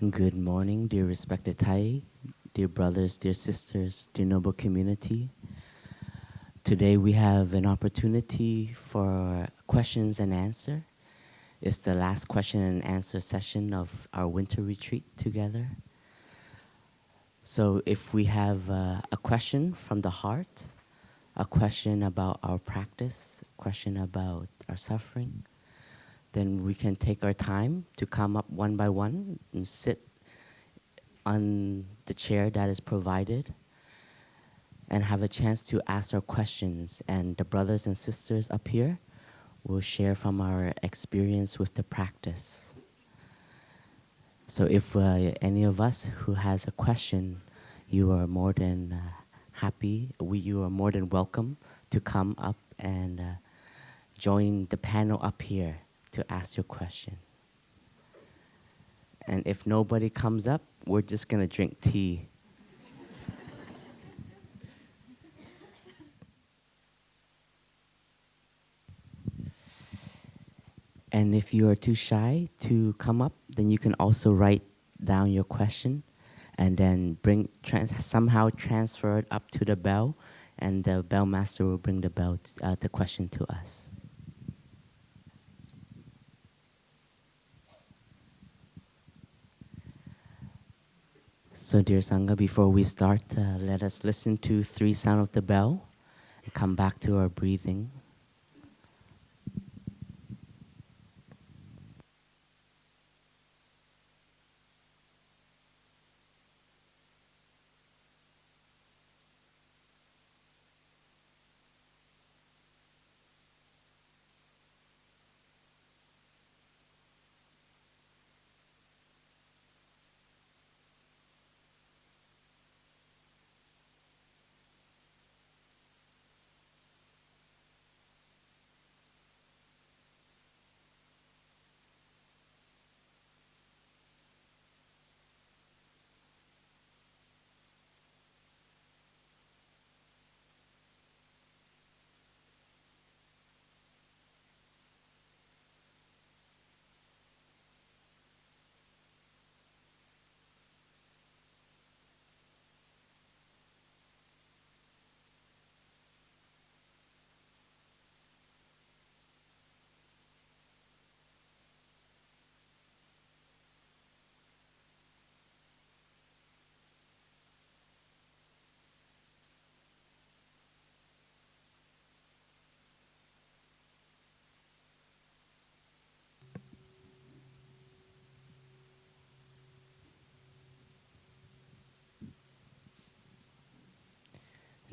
Good morning, dear respected Thai, dear brothers, dear sisters, dear noble community. Today we have an opportunity for questions and answer. It's the last question and answer session of our winter retreat together. So if we have a question from the heart, a question about our practice, a question about our suffering, then we can take our time to come up one by one and sit on the chair that is provided and have a chance to ask our questions. And the brothers and sisters up here will share from our experience with the practice. So if any of us who has a question, you are more than you are more than welcome to come up and join the panel up here to ask your question. And if nobody comes up, we're just gonna drink tea. And if you are too shy to come up, then you can also write down your question and then somehow transfer it up to the bell, and the bell master will bring the question to us. So dear Sangha, before we start, let us listen to 3 sound of the bell and come back to our breathing.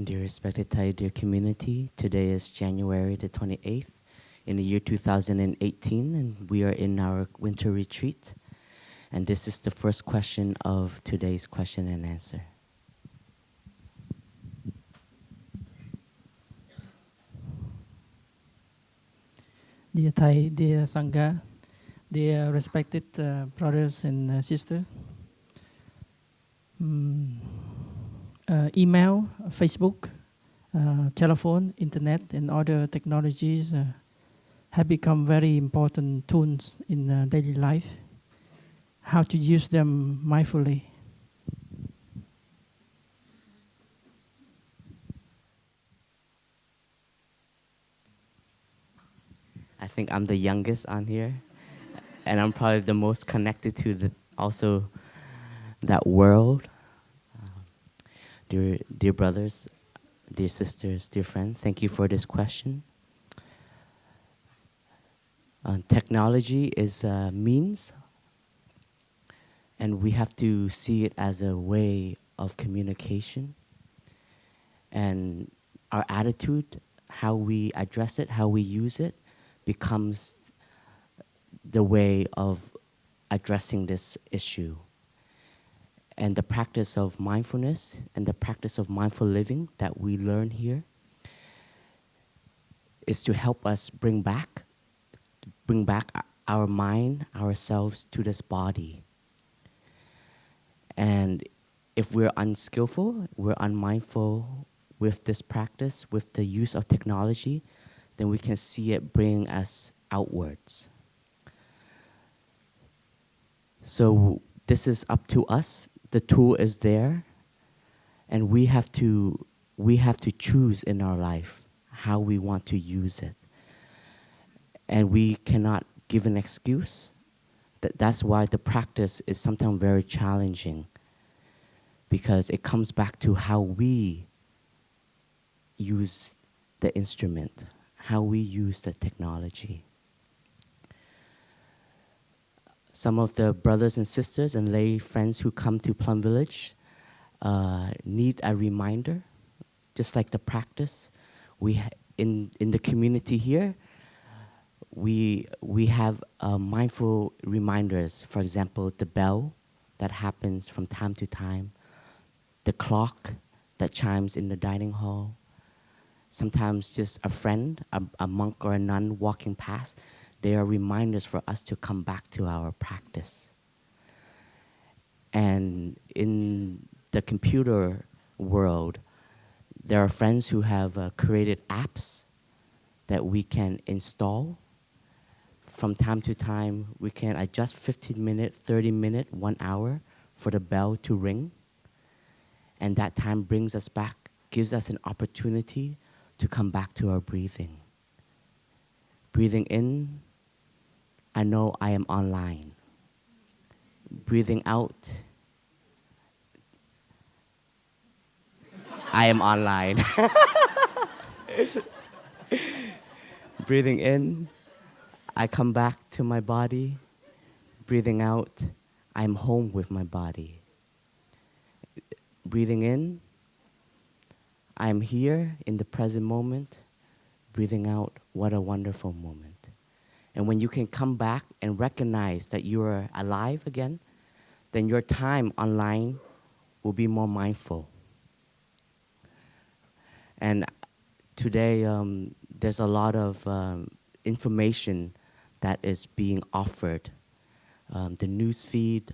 Dear respected Thai, dear community, today is January the 28th in the year 2018, and we are in our winter retreat. And this is the first question of today's question and answer. Dear Thai, dear Sangha, dear respected brothers and sisters, email, Facebook, telephone, internet, and other technologies have become very important tools in daily life. How to use them mindfully. I think I'm the youngest on here, and I'm probably the most connected to also that world. Dear brothers, dear sisters, dear friends, thank you for this question. Technology is a means, and we have to see it as a way of communication. And our attitude, how we address it, how we use it, becomes the way of addressing this issue. And the practice of mindfulness and the practice of mindful living that we learn here is to help us bring back our mind, ourselves to this body. And if we're unskillful, we're unmindful with this practice, with the use of technology, then we can see it bring us outwards. So this is up to us. The tool is there, and we have to choose in our life how we want to use it. And we cannot give an excuse. That's why the practice is sometimes very challenging, because it comes back to how we use the instrument, how we use the technology. Some of the brothers and sisters and lay friends who come to Plum Village need a reminder, just like the practice. In the community here, we have mindful reminders. For example, the bell that happens from time to time, the clock that chimes in the dining hall. Sometimes just a friend, a monk or a nun walking past, they are reminders for us to come back to our practice. And in the computer world, there are friends who have created apps that we can install. From time to time, we can adjust 15 minutes, 30 minutes, 1 hour for the bell to ring. And that time brings us back, gives us an opportunity to come back to our breathing. Breathing in, I know I am online. Breathing out, I am online. Breathing in, I come back to my body. Breathing out, I'm home with my body. Breathing in, I'm here in the present moment. Breathing out, what a wonderful moment. And when you can come back and recognize that you are alive again, then your time online will be more mindful. And today, there's a lot of information that is being offered. The news feed,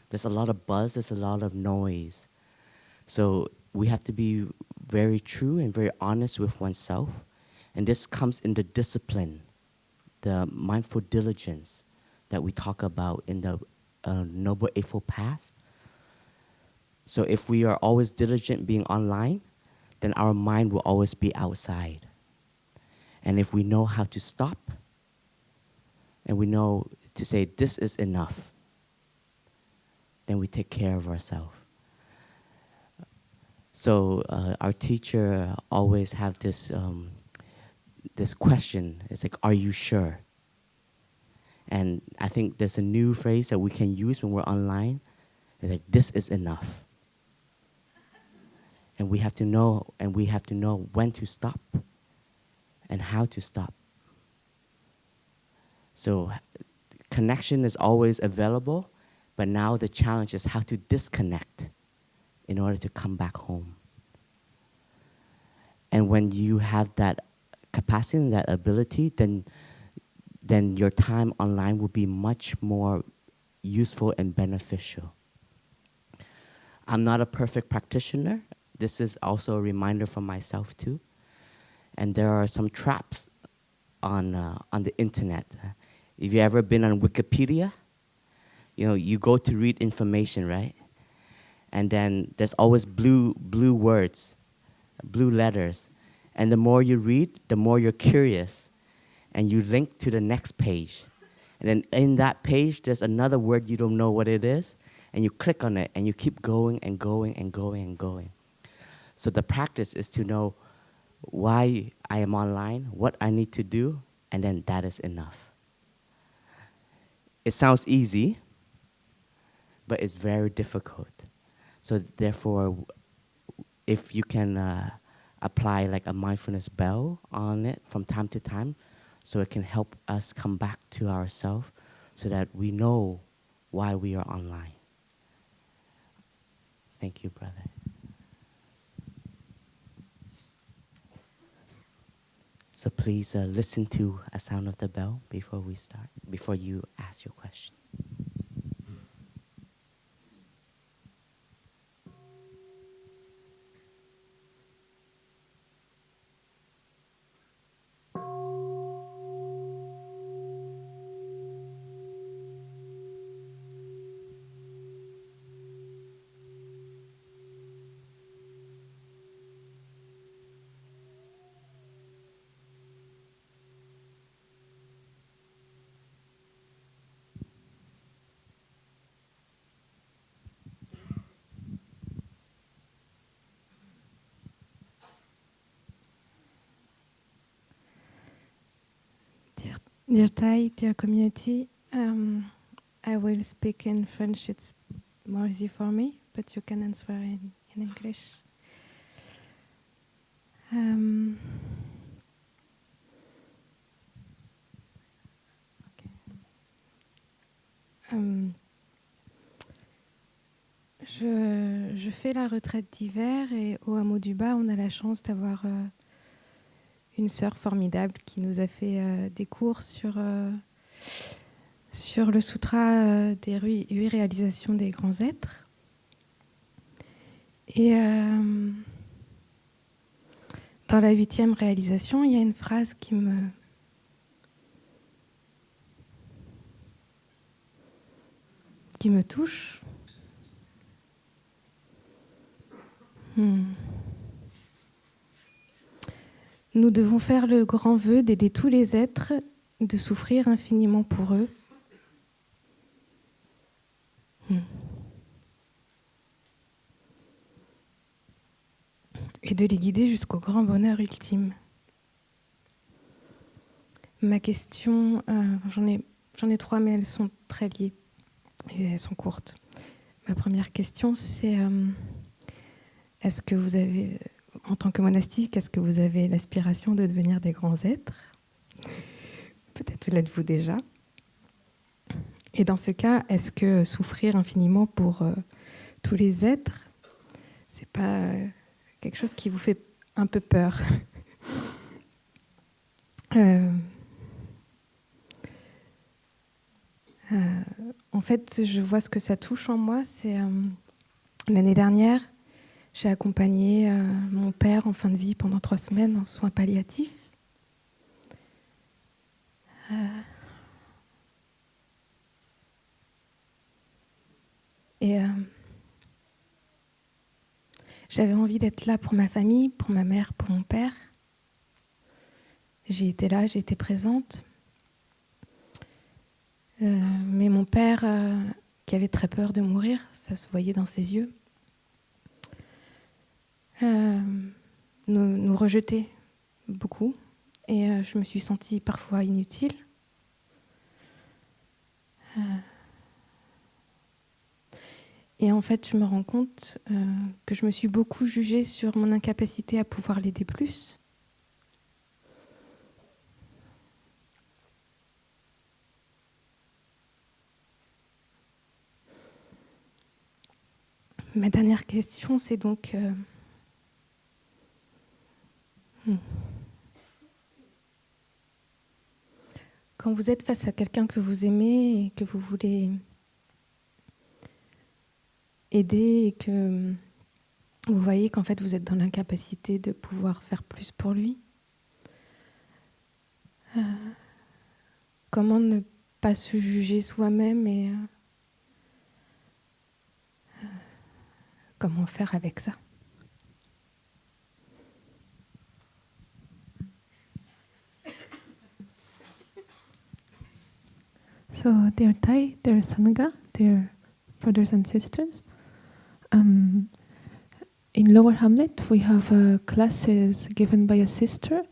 there's a lot of buzz, there's a lot of noise. So we have to be very true and very honest with oneself. And this comes in the discipline, the mindful diligence that we talk about in the Noble Eightfold Path. So if we are always diligent being online, then our mind will always be outside. And if we know how to stop, and we know to say, this is enough, then we take care of ourselves. So our teacher always have this this question. It's like, are you sure? And I think there's a new phrase that we can use when we're online. It's like, this is enough. And we have to know, when to stop and how to stop. So connection is always available, but now the challenge is how to disconnect in order to come back home. And when you have that capacity and that ability, then your time online will be much more useful and beneficial. I'm not a perfect practitioner. This is also a reminder for myself too. And there are some traps on the internet. If you've ever been on Wikipedia, you go to read information, right? And then there's always blue words, blue letters. And the more you read, the more you're curious. And you link to the next page. And then in that page, there's another word you don't know what it is. And you click on it, and you keep going and going and going and going. So the practice is to know why I am online, what I need to do, and then that is enough. It sounds easy, but it's very difficult. So therefore, if you can apply like a mindfulness bell on it from time to time, so it can help us come back to ourselves so that we know why we are online. Thank you, brother. So please listen to a sound of the bell before we start, before you ask your question. Dear Thai, dear community, I will speak in French. It's more easy for me, but you can answer in English. Je fais la retraite d'hiver et au hameau du Bas, on a la chance d'avoir une sœur formidable qui nous a fait des cours sur le sutra des 8 réalisations des grands êtres. Et dans la 8e réalisation, il y a une phrase qui me touche. Nous devons faire le grand vœu d'aider tous les êtres, de souffrir infiniment pour eux. Et de les guider jusqu'au grand bonheur ultime. Ma question, j'en ai 3, mais elles sont très liées et elles sont courtes. Ma première question, c'est est-ce que vous avez, en tant que monastique, est-ce que vous avez l'aspiration de devenir des grands êtres ? Peut-être l'êtes-vous déjà. Et dans ce cas, est-ce que souffrir infiniment pour tous les êtres, c'est pas quelque chose qui vous fait un peu peur ? En fait, je vois ce que ça touche en moi. C'est l'année dernière, j'ai accompagné mon père en fin de vie pendant 3 semaines en soins palliatifs. Et j'avais envie d'être là pour ma famille, pour ma mère, pour mon père. J'ai été là, j'ai été présente. Mais mon père, qui avait très peur de mourir, ça se voyait dans ses yeux, nous rejetait beaucoup. Et je me suis sentie parfois inutile. Et en fait, je me rends compte que je me suis beaucoup jugée sur mon incapacité à pouvoir l'aider plus. Ma dernière question, c'est donc... Quand vous êtes face à quelqu'un que vous aimez et que vous voulez aider et que vous voyez qu'en fait vous êtes dans l'incapacité de pouvoir faire plus pour lui, comment ne pas se juger soi-même et comment faire avec ça ? So, dear Thai, dear Sangha, dear brothers and sisters, in Lower Hamlet we have classes given by a sister,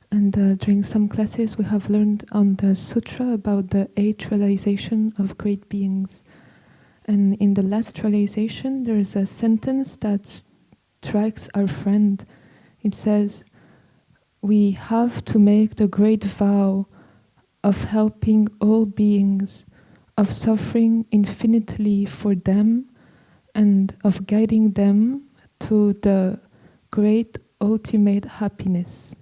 and during some classes we have learned on the sutra about the 8 realization of great beings. And in the last realization there is a sentence that strikes our friend. It says, we have to make the great vow of helping all beings, of suffering infinitely for them, and of guiding them to the great ultimate happiness.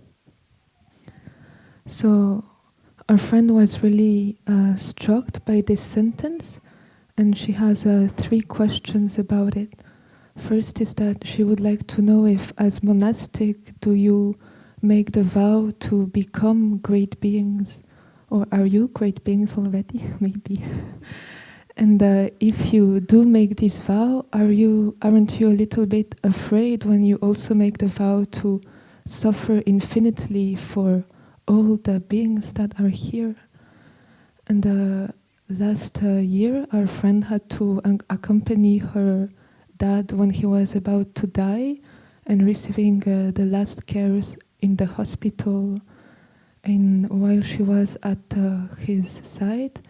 So our friend was really struck by this sentence, and she has 3 questions about it. First is that she would like to know if, as monastic, do you make the vow to become great beings? Or are you great beings already? Maybe. And if you do make this vow, aren't you a little bit afraid when you also make the vow to suffer infinitely for all the beings that are here? And last year, our friend had to accompany her dad when he was about to die and receiving the last cares in the hospital. And while she was at his side,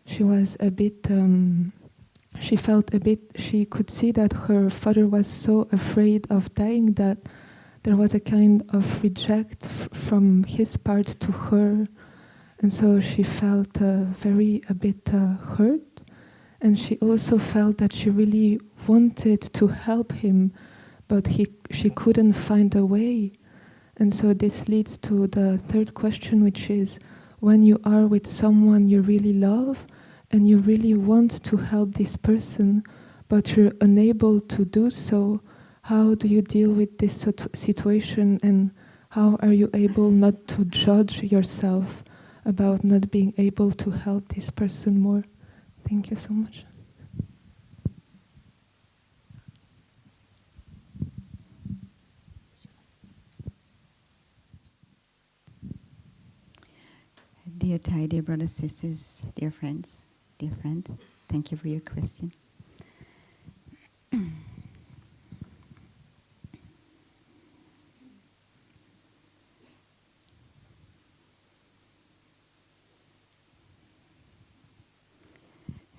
she was a bit, she felt a bit, she could see that her father was so afraid of dying that there was a kind of reject from his part to her. And so she felt very a bit hurt. And she also felt that she really wanted to help him, but she couldn't find a way. And so this leads to the third question, which is, when you are with someone you really love and you really want to help this person, but you're unable to do so, how do you deal with this situation, and how are you able not to judge yourself about not being able to help this person more? Thank you so much. Dear Thai, dear brothers, sisters, dear friends, dear friend, thank you for your question.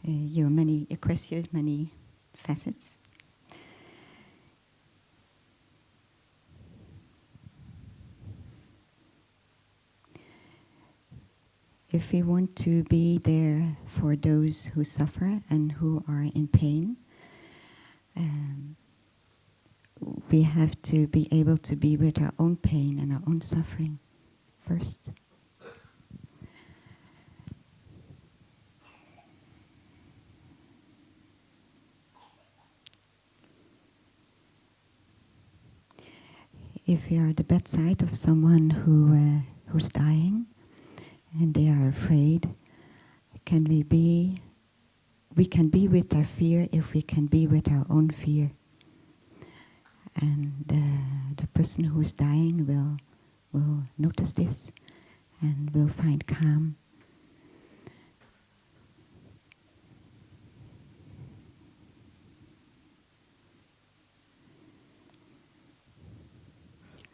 Your question, many facets. If we want to be there for those who suffer and who are in pain, we have to be able to be with our own pain and our own suffering first. If we are at the bedside of someone who's dying and they are afraid, we can be with our fear if we can be with our own fear. And the person who is dying will notice this and will find calm.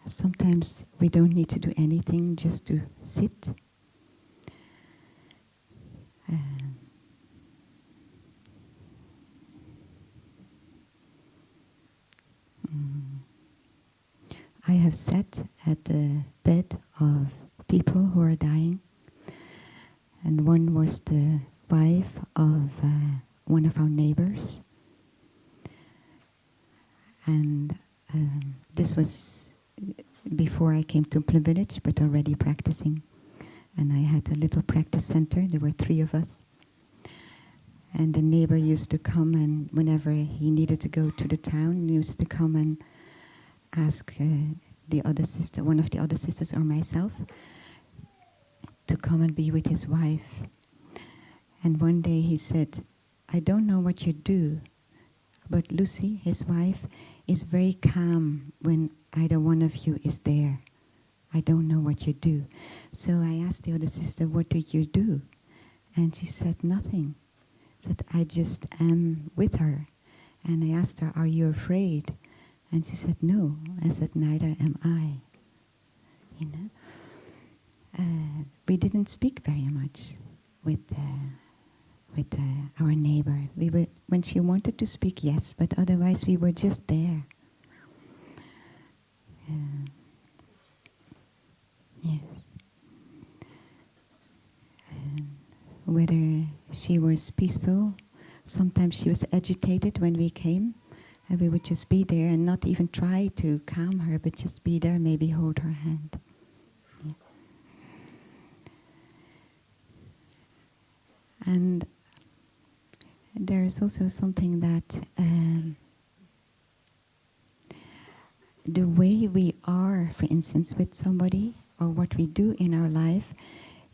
Sometimes we don't need to do anything, just to sit. I have sat at the bed of people who are dying, and one was the wife of one of our neighbors. And this was before I came to Plum Village, but already practicing. And I had a little practice center. There were 3 of us. And the neighbor used to come, and whenever he needed to go to the town, he used to come and ask the other sister, one of the other sisters or myself, to come and be with his wife. And one day he said, I don't know what you do, but Lucy, his wife, is very calm when either one of you is there. I don't know what you do. So I asked the other sister, what do you do? And she said, nothing. She said, I just am with her. And I asked her, are you afraid? And she said, no. I said, neither am I. You know? We didn't speak very much with our neighbor. We were, when she wanted to speak, yes, but otherwise we were just there. Yes. Whether she was peaceful, sometimes she was agitated when we came, and we would just be there and not even try to calm her, but just be there, maybe hold her hand. Yeah. And there is also something that the way we are, for instance, with somebody, or what we do in our life,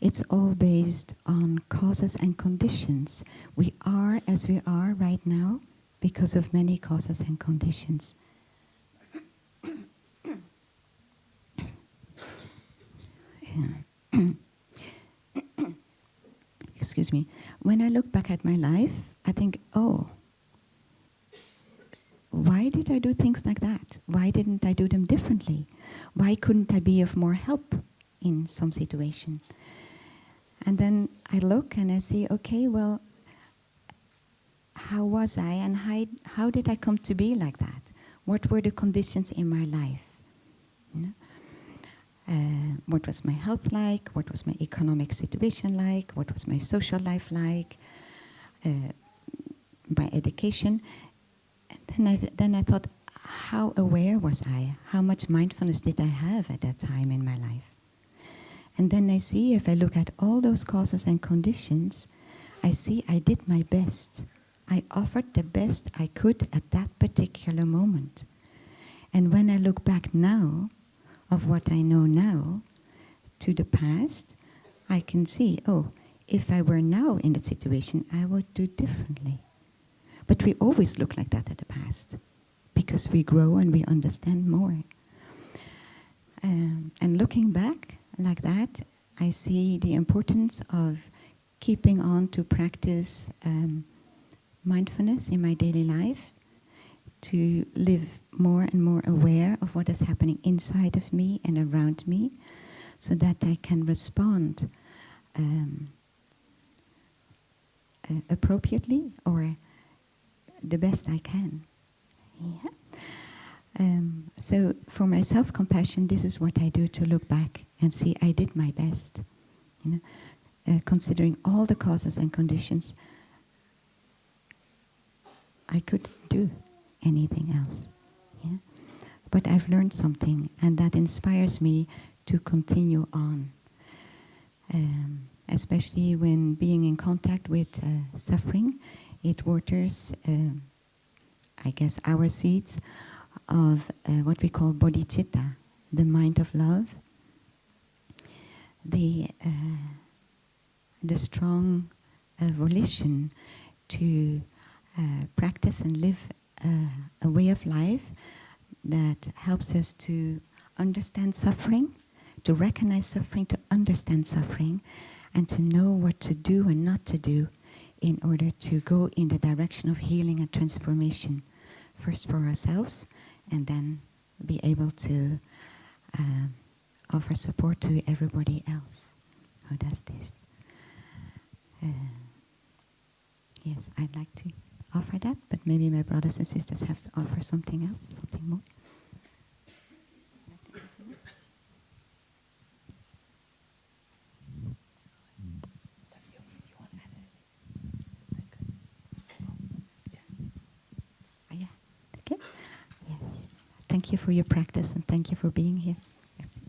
it's all based on causes and conditions. We are as we are right now because of many causes and conditions. Excuse me. When I look back at my life, I think, oh, why did I do things like that? Why didn't I do them differently? Why couldn't I be of more help? in some situation. And then I look and I see, okay, well, how was I and how did I come to be like that? What were the conditions in my life? You know? What was my health like? What was my economic situation like? What was my social life like? My education. And then I thought, how aware was I? How much mindfulness did I have at that time in my life? And then I see, if I look at all those causes and conditions, I see I did my best. I offered the best I could at that particular moment. And when I look back now, of what I know now, to the past, I can see, oh, if I were now in that situation, I would do differently. But we always look like that at the past, because we grow and we understand more. And looking back like that, I see the importance of keeping on to practice mindfulness in my daily life, to live more and more aware of what is happening inside of me and around me, so that I can respond appropriately or the best I can. Yeah. So for my self-compassion, this is what I do, to look back and see I did my best. You know, considering all the causes and conditions, I couldn't do anything else. Yeah? But I've learned something, and that inspires me to continue on. Especially when being in contact with suffering, it waters, I guess, our seeds of what we call bodhicitta, the mind of love, the strong volition to practice and live a way of life that helps us to understand suffering, to recognize suffering, to understand suffering, and to know what to do and not to do in order to go in the direction of healing and transformation, first for ourselves, and then be able to offer support to everybody else who does this. Yes, I'd like to offer that, but maybe my brothers and sisters have to offer something else, something more. Yeah. Okay. Yes. Thank you for your practice and thank you for being here. Yes.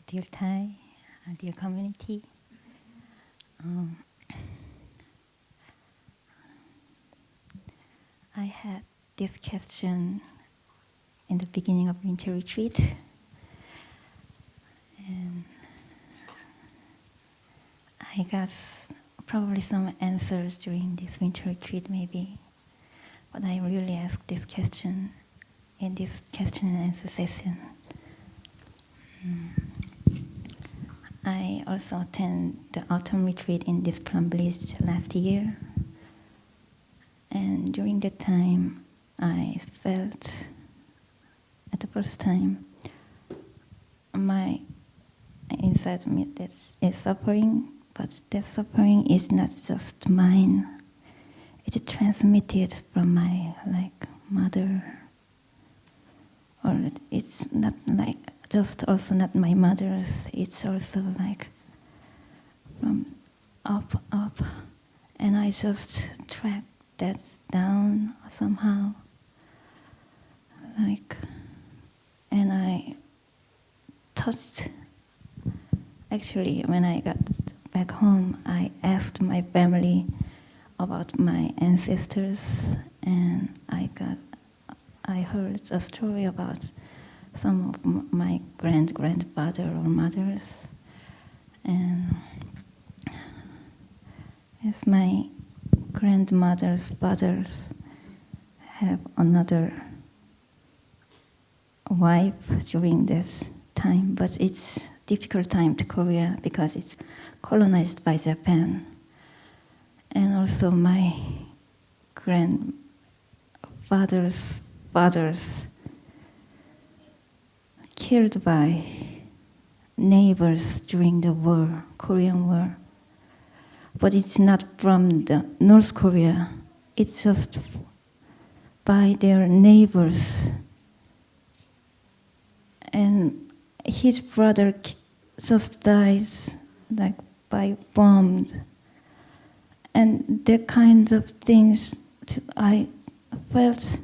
Dear Thai, dear community, I had this question in the beginning of winter retreat, and I got probably some answers during this winter retreat maybe, but I really asked this question in this question and answer session. I also attended the autumn retreat in this plum village last year, and during that time I felt at the first time my inside me that is suffering, but that suffering is not just mine. It's transmitted from my mother, or it's not just also not my mother's, it's also from up, and I just tracked that down somehow, and I touched, actually when I got back home, I asked my family about my ancestors, and I heard a story about some of my grandfather or mothers, and as my grandmother's fathers have another wife during this time, but it's difficult time to Korea because it's colonized by Japan. And also my grandfather's fathers killed by neighbors during the war, Korean War. But it's not from the North Korea, it's just by their neighbors. And his brother just dies like by bombed. And that kind of things I felt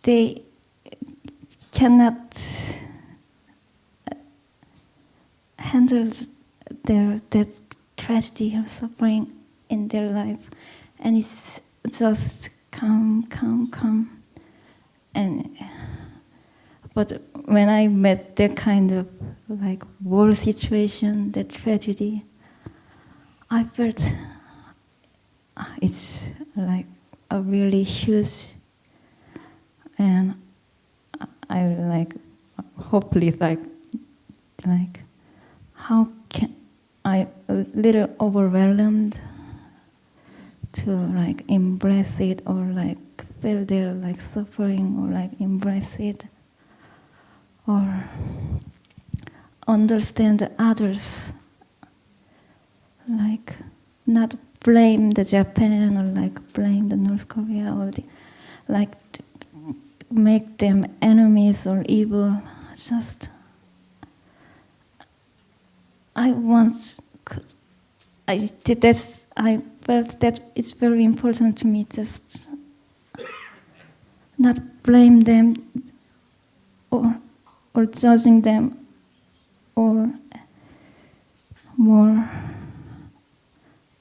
they cannot handle that tragedy or suffering in their life, and it's just come. And but when I met that kind of like war situation, that tragedy, I felt it's like a really huge, and I like hopefully like how can I a little overwhelmed to like embrace it or like feel their like suffering or like embrace it or understand the others, like not blame the Japan or like blame the North Korea or like make them enemies or evil. Just I felt that it's very important to me, just not blame them or judging them, or more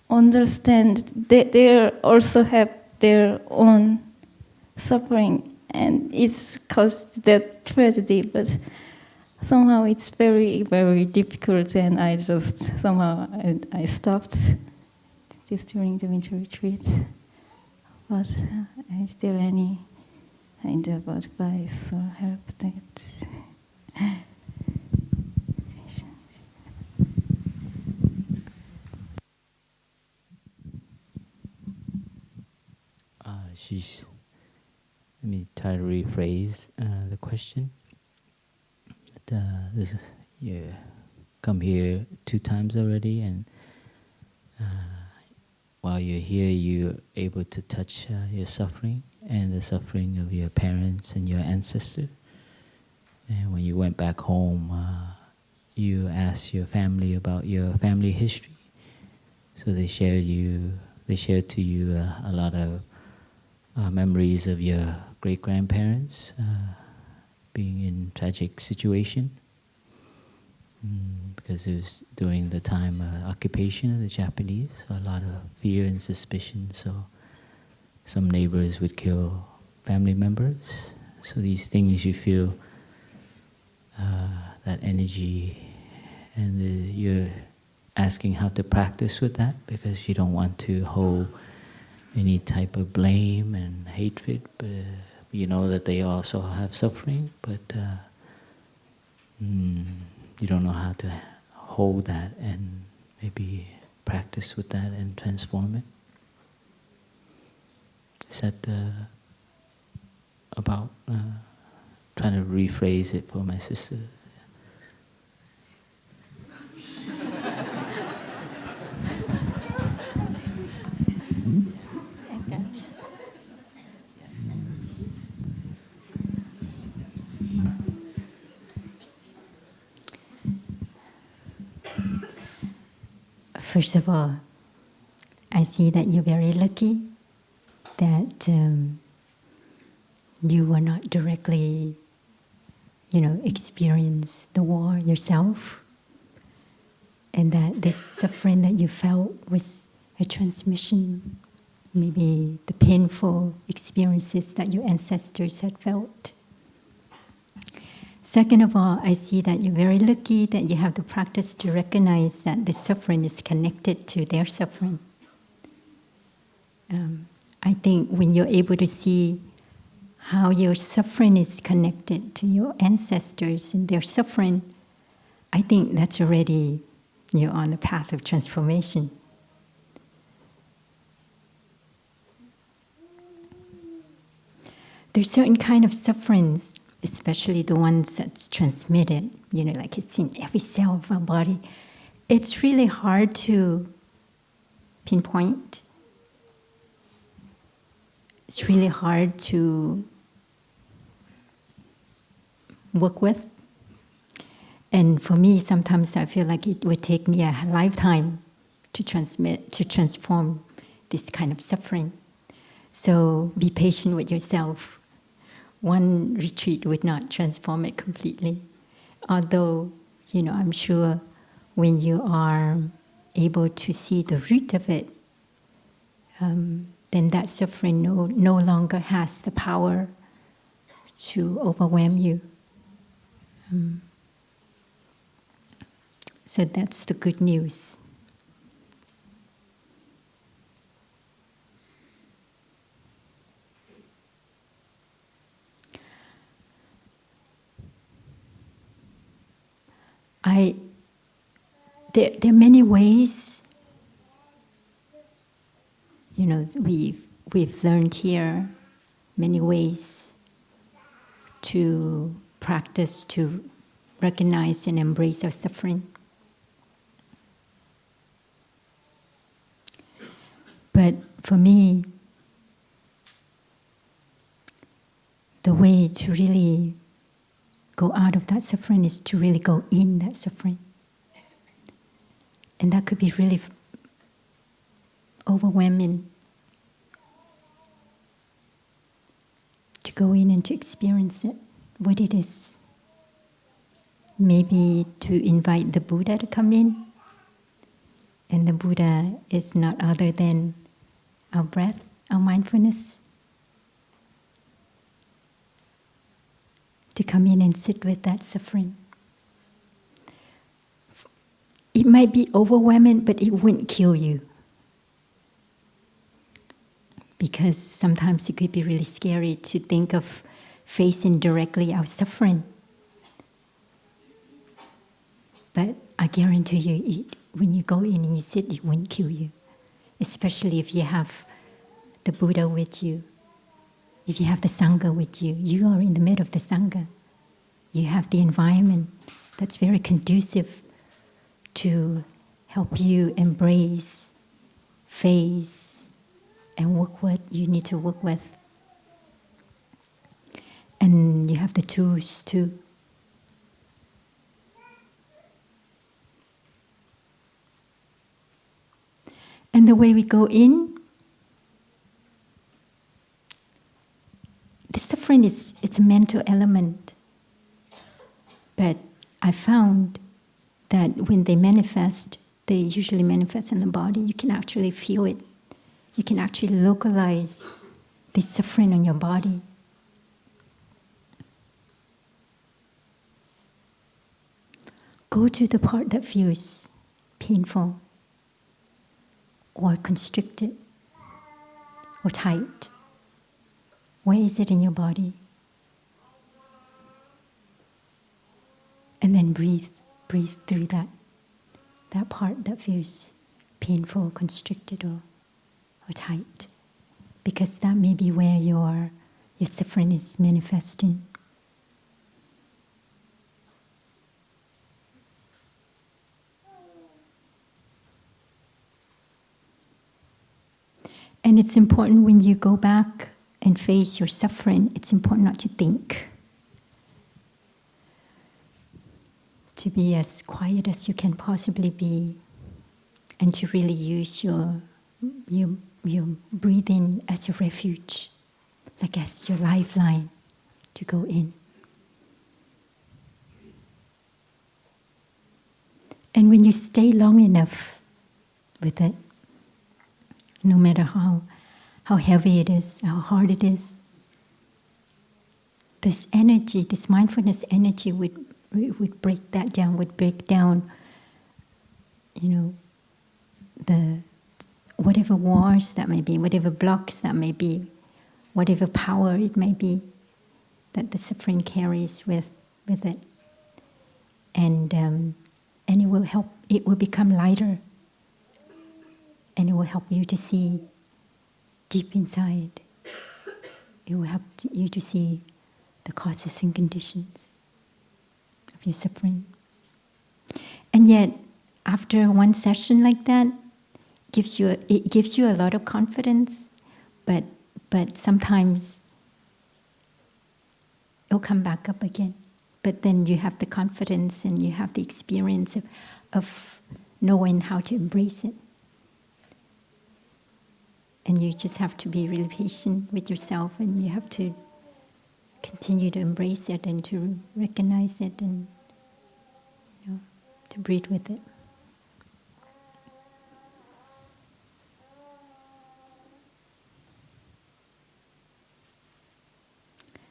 understand they also have their own suffering and it's caused that tragedy, but somehow it's very, very difficult, and I just somehow I stopped this during the winter retreat. Was there any kind of advice or help that? Let me try to rephrase the question. You come here 2 times already, and while you're here, you're able to touch your suffering and the suffering of your parents and your ancestors. And when you went back home, you asked your family about your family history. So they shared to you a lot of memories of your great-grandparents being in tragic situation, because it was during the time of occupation of the Japanese, so a lot of fear and suspicion. So some neighbors would kill family members. So these things you feel that energy, and you're asking how to practice with that, because you don't want to hold any type of blame and hatred, but you know that they also have suffering, but you don't know how to hold that and maybe practice with that and transform it. Is that about trying to rephrase it for my sister? First of all, I see that you're very lucky that you were not directly, experience the war yourself, and that this suffering that you felt was a transmission, maybe the painful experiences that your ancestors had felt. Second of all, I see that you're very lucky that you have the practice to recognize that this suffering is connected to their suffering. I think when you're able to see how your suffering is connected to your ancestors and their suffering, I think that's already, you're on the path of transformation. There's certain kind of sufferings, especially the ones that's transmitted, like it's in every cell of our body. It's really hard to pinpoint. It's really hard to work with. And for me, sometimes I feel like it would take me a lifetime to transform this kind of suffering. So be patient with yourself. One retreat would not transform it completely. Although, I'm sure when you are able to see the root of it, then that suffering no longer has the power to overwhelm you. So that's the good news. There are many ways, we've learned here many ways to practice, to recognize and embrace our suffering. But for me, the way to really go out of that suffering is to really go in that suffering. And that could be really overwhelming. To go in and to experience it, what it is. Maybe to invite the Buddha to come in. And the Buddha is not other than our breath, our mindfulness. To come in and sit with that suffering. It might be overwhelming, but it wouldn't kill you. Because sometimes it could be really scary to think of facing directly our suffering. But I guarantee you, when you go in and you sit, it won't kill you. Especially if you have the Buddha with you. If you have the Sangha with you, you are in the middle of the Sangha. You have the environment that's very conducive to help you embrace, face, and work what you need to work with. And you have the tools too. And the way we go in, the suffering it's a mental element. But I found that when they manifest, they usually manifest in the body. You can actually feel it. You can actually localize the suffering on your body. Go to the part that feels painful or constricted or tight. Where is it in your body? And then breathe through that part that feels painful, constricted, or tight. Because that may be where your suffering is manifesting. And it's important when you go back and face your suffering, it's important not to think. To be as quiet as you can possibly be, and to really use your breathing as your refuge, like as your lifeline to go in. And when you stay long enough with it, no matter how heavy it is, how hard it is, this energy, this mindfulness energy would break that down, would break down, whatever wars that may be, whatever blocks that may be, whatever power it may be that the suffering carries with it. And it will help, it will become lighter. And it will help you to see deep inside. It will help you to see the causes and conditions of your suffering. And yet, after one session like that, it gives you a lot of confidence, but sometimes it'll come back up again. But then you have the confidence and you have the experience of knowing how to embrace it. And you just have to be really patient with yourself, and you have to continue to embrace it and to recognize it and to breathe with it.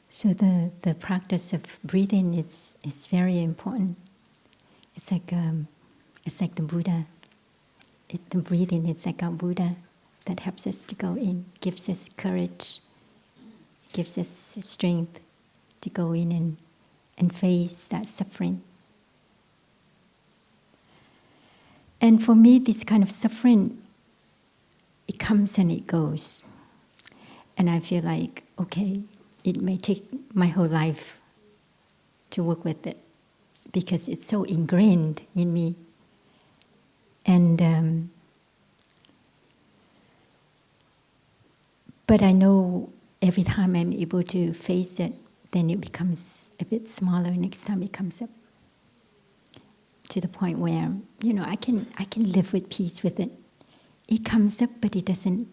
So the practice of breathing is very important. It's like the Buddha. The breathing is like our Buddha that helps us to go in, gives us courage, gives us strength to go in and face that suffering. And for me, this kind of suffering, it comes and it goes. And I feel like, okay, it may take my whole life to work with it because it's so ingrained in me. And but I know every time I'm able to face it, then it becomes a bit smaller next time it comes up. To the point where, I can live with peace with it. It comes up, but it doesn't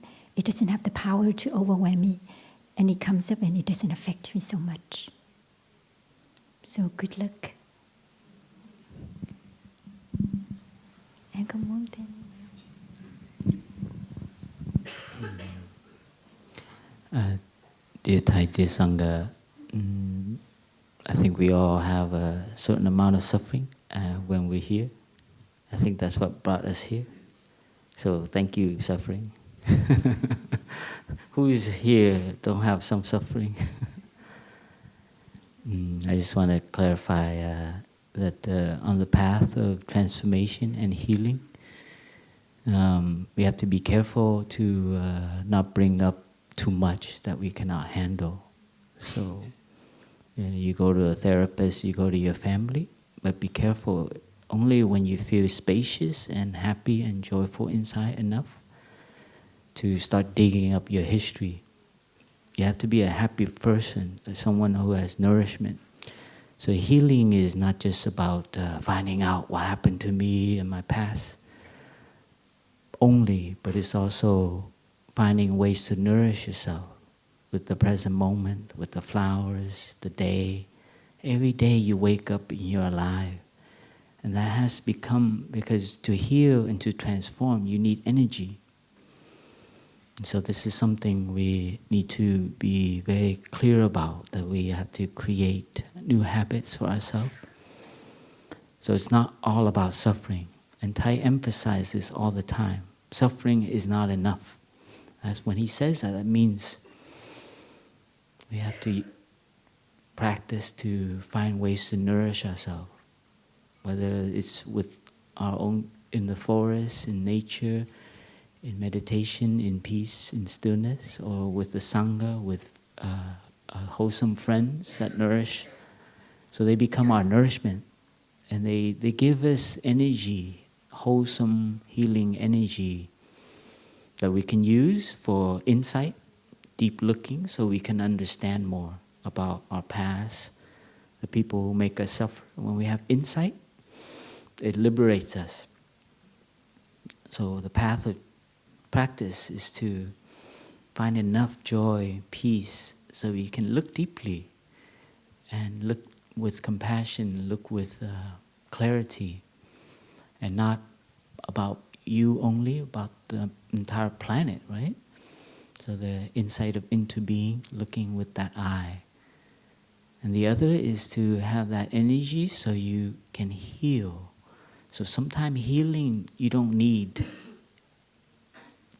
have the power to overwhelm me. And it comes up and it doesn't affect me so much. So good luck. Em có muốn thêm? Dear Thai, dear Sangha, I think we all have a certain amount of suffering when we're here. I think that's what brought us here. So thank you, suffering. Who is here don't have some suffering? I just want to clarify that on the path of transformation and healing, we have to be careful to not bring up too much that we cannot handle. So you go to a therapist, you go to your family, but be careful only when you feel spacious and happy and joyful inside enough to start digging up your history. You have to be a happy person, someone who has nourishment. So healing is not just about finding out what happened to me in my past only, but it's also finding ways to nourish yourself with the present moment, with the flowers, the day. Every day you wake up and you're alive. And that has become, because to heal and to transform, you need energy. So this is something we need to be very clear about, that we have to create new habits for ourselves. So it's not all about suffering. And Thai emphasizes all the time, suffering is not enough. As when he says that, that means we have to practice to find ways to nourish ourselves. Whether it's with our own, in the forest, in nature, in meditation, in peace, in stillness, or with the Sangha, with wholesome friends that nourish. So they become our nourishment. And they give us energy, wholesome, healing energy that we can use for insight, deep looking, so we can understand more about our past, the people who make us suffer. When we have insight, it liberates us. So the path of practice is to find enough joy, peace, so you can look deeply and look with compassion, look with clarity, and not about you only, about the entire planet, right? So the insight of into being, looking with that eye. And the other is to have that energy so you can heal. So sometimes healing, you don't need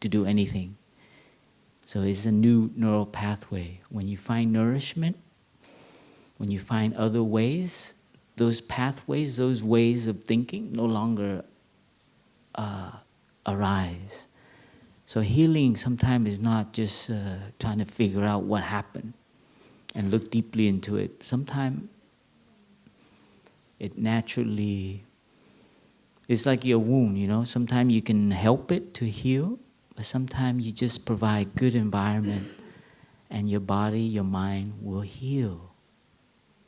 to do anything. So it's a new neural pathway. When you find nourishment, when you find other ways, those pathways, those ways of thinking no longer arise. So healing sometimes is not just trying to figure out what happened and look deeply into it. Sometimes it naturally, it's like your wound, you know. Sometimes you can help it to heal, but sometimes you just provide good environment and your body, your mind will heal.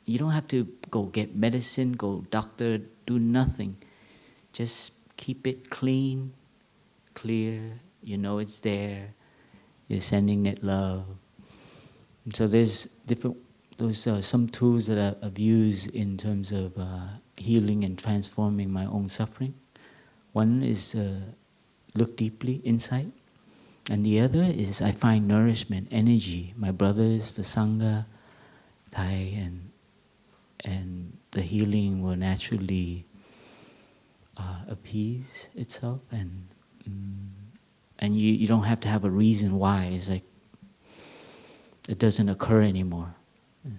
You don't have to go get medicine, go doctor, do nothing. Just keep it clean, clear, you know it's there, you're sending it love. And so there's different, those are some tools that I've used in terms of healing and transforming my own suffering. One is look deeply, insight. And the other is I find nourishment, energy. My brothers, the Sangha, Thai, and the healing will naturally appease itself, and you don't have to have a reason why. It's like it doesn't occur anymore.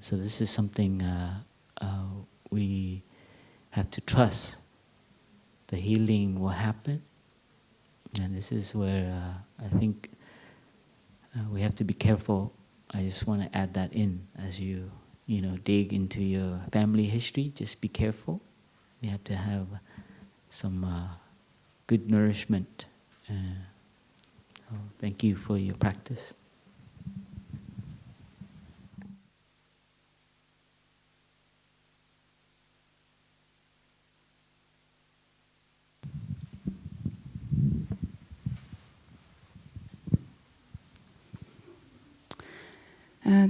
So this is something we have to trust. The healing will happen, and this is where I think we have to be careful. I just want to add that in as you dig into your family history. Just be careful. You have to have some good nourishment. So thank you for your practice.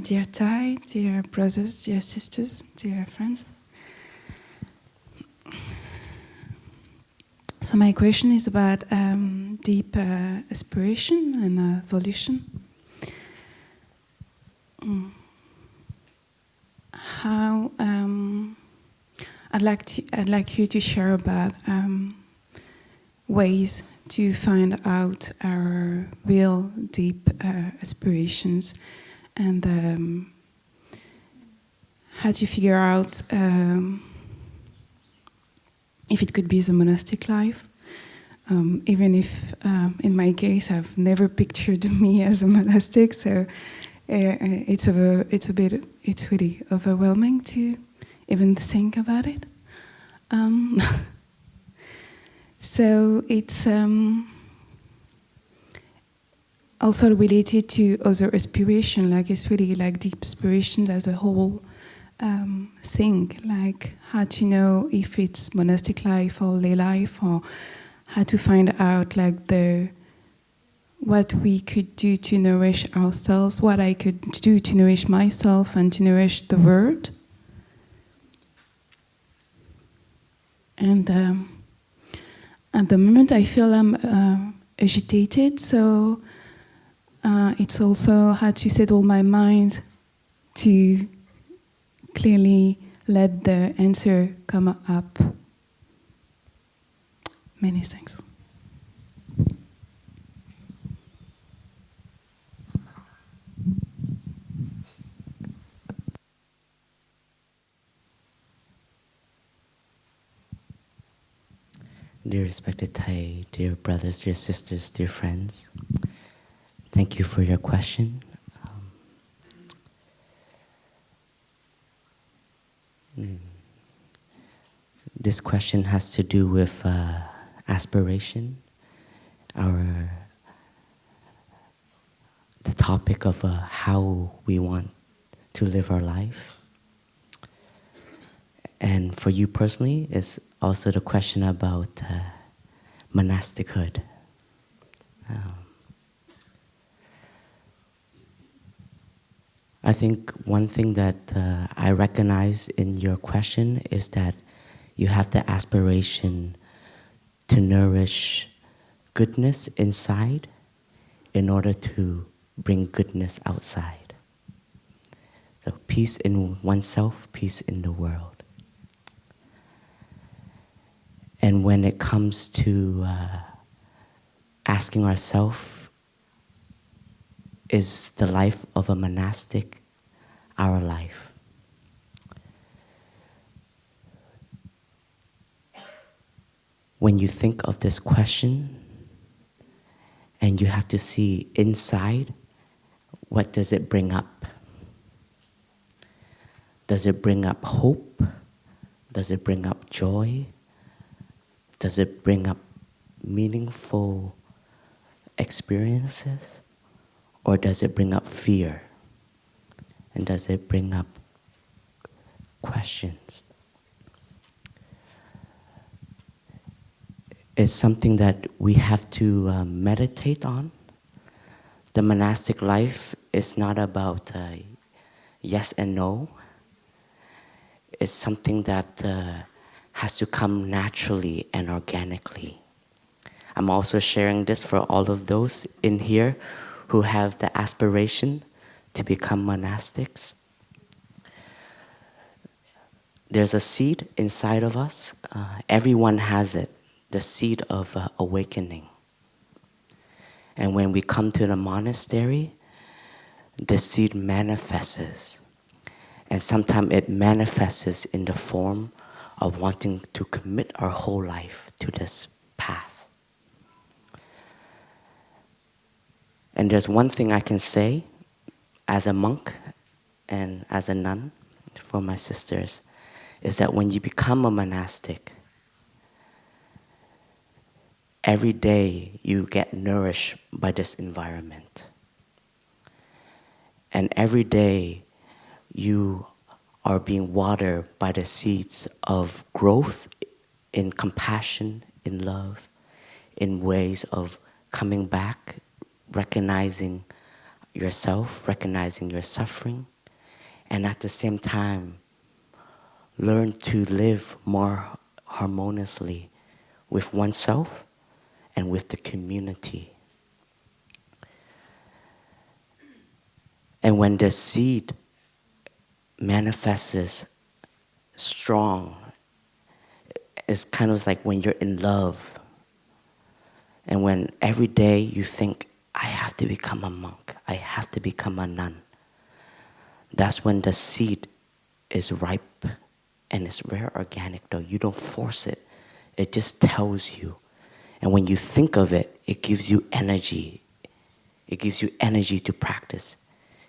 Dear Thai, dear brothers, dear sisters, dear friends. So my question is about deep aspiration and volition. How I'd like you to share about ways to find out our real deep aspirations, and how to figure out if it could be the monastic life, even if in my case I've never pictured me as a monastic, so it's really overwhelming to even think about it. So it's also related to other aspiration, like it's really like deep aspirations as a whole thing, like how to know if it's monastic life or lay life, or how to find out like what we could do to nourish ourselves, what I could do to nourish myself and to nourish the world. And at the moment I feel I'm agitated, so it's also how to settle my mind to clearly let the answer come up. Many thanks. Dear respected Thai, dear brothers, dear sisters, dear friends, thank you for your question. This question has to do with aspiration, the topic of how we want to live our life. And for you personally, it's also the question about monastichood. I think one thing that I recognize in your question is that you have the aspiration to nourish goodness inside in order to bring goodness outside. So peace in oneself, peace in the world. And when it comes to asking ourselves is the life of a monastic our life? When you think of this question and you have to see inside, what does it bring up? Does it bring up hope? Does it bring up joy? Does it bring up meaningful experiences? Or does it bring up fear? And does it bring up questions? It's something that we have to meditate on. The monastic life is not about yes and no. It's something that has to come naturally and organically. I'm also sharing this for all of those in here who have the aspiration to become monastics. There's a seed inside of us. Everyone has it, the seed of awakening. And when we come to the monastery, the seed manifests. And sometimes it manifests in the form of wanting to commit our whole life to this path. And there's one thing I can say as a monk and as a nun for my sisters, is that when you become a monastic, every day you get nourished by this environment. And every day you are being watered by the seeds of growth in compassion, in love, in ways of coming back, recognizing yourself, recognizing your suffering, and at the same time, learn to live more harmoniously with oneself and with the community. And when the seed manifests strong, it's kind of like when you're in love. And when every day you think, I have to become a monk, I have to become a nun. That's when the seed is ripe, and it's very organic though. You don't force it. It just tells you. And when you think of it, it gives you energy. It gives you energy to practice.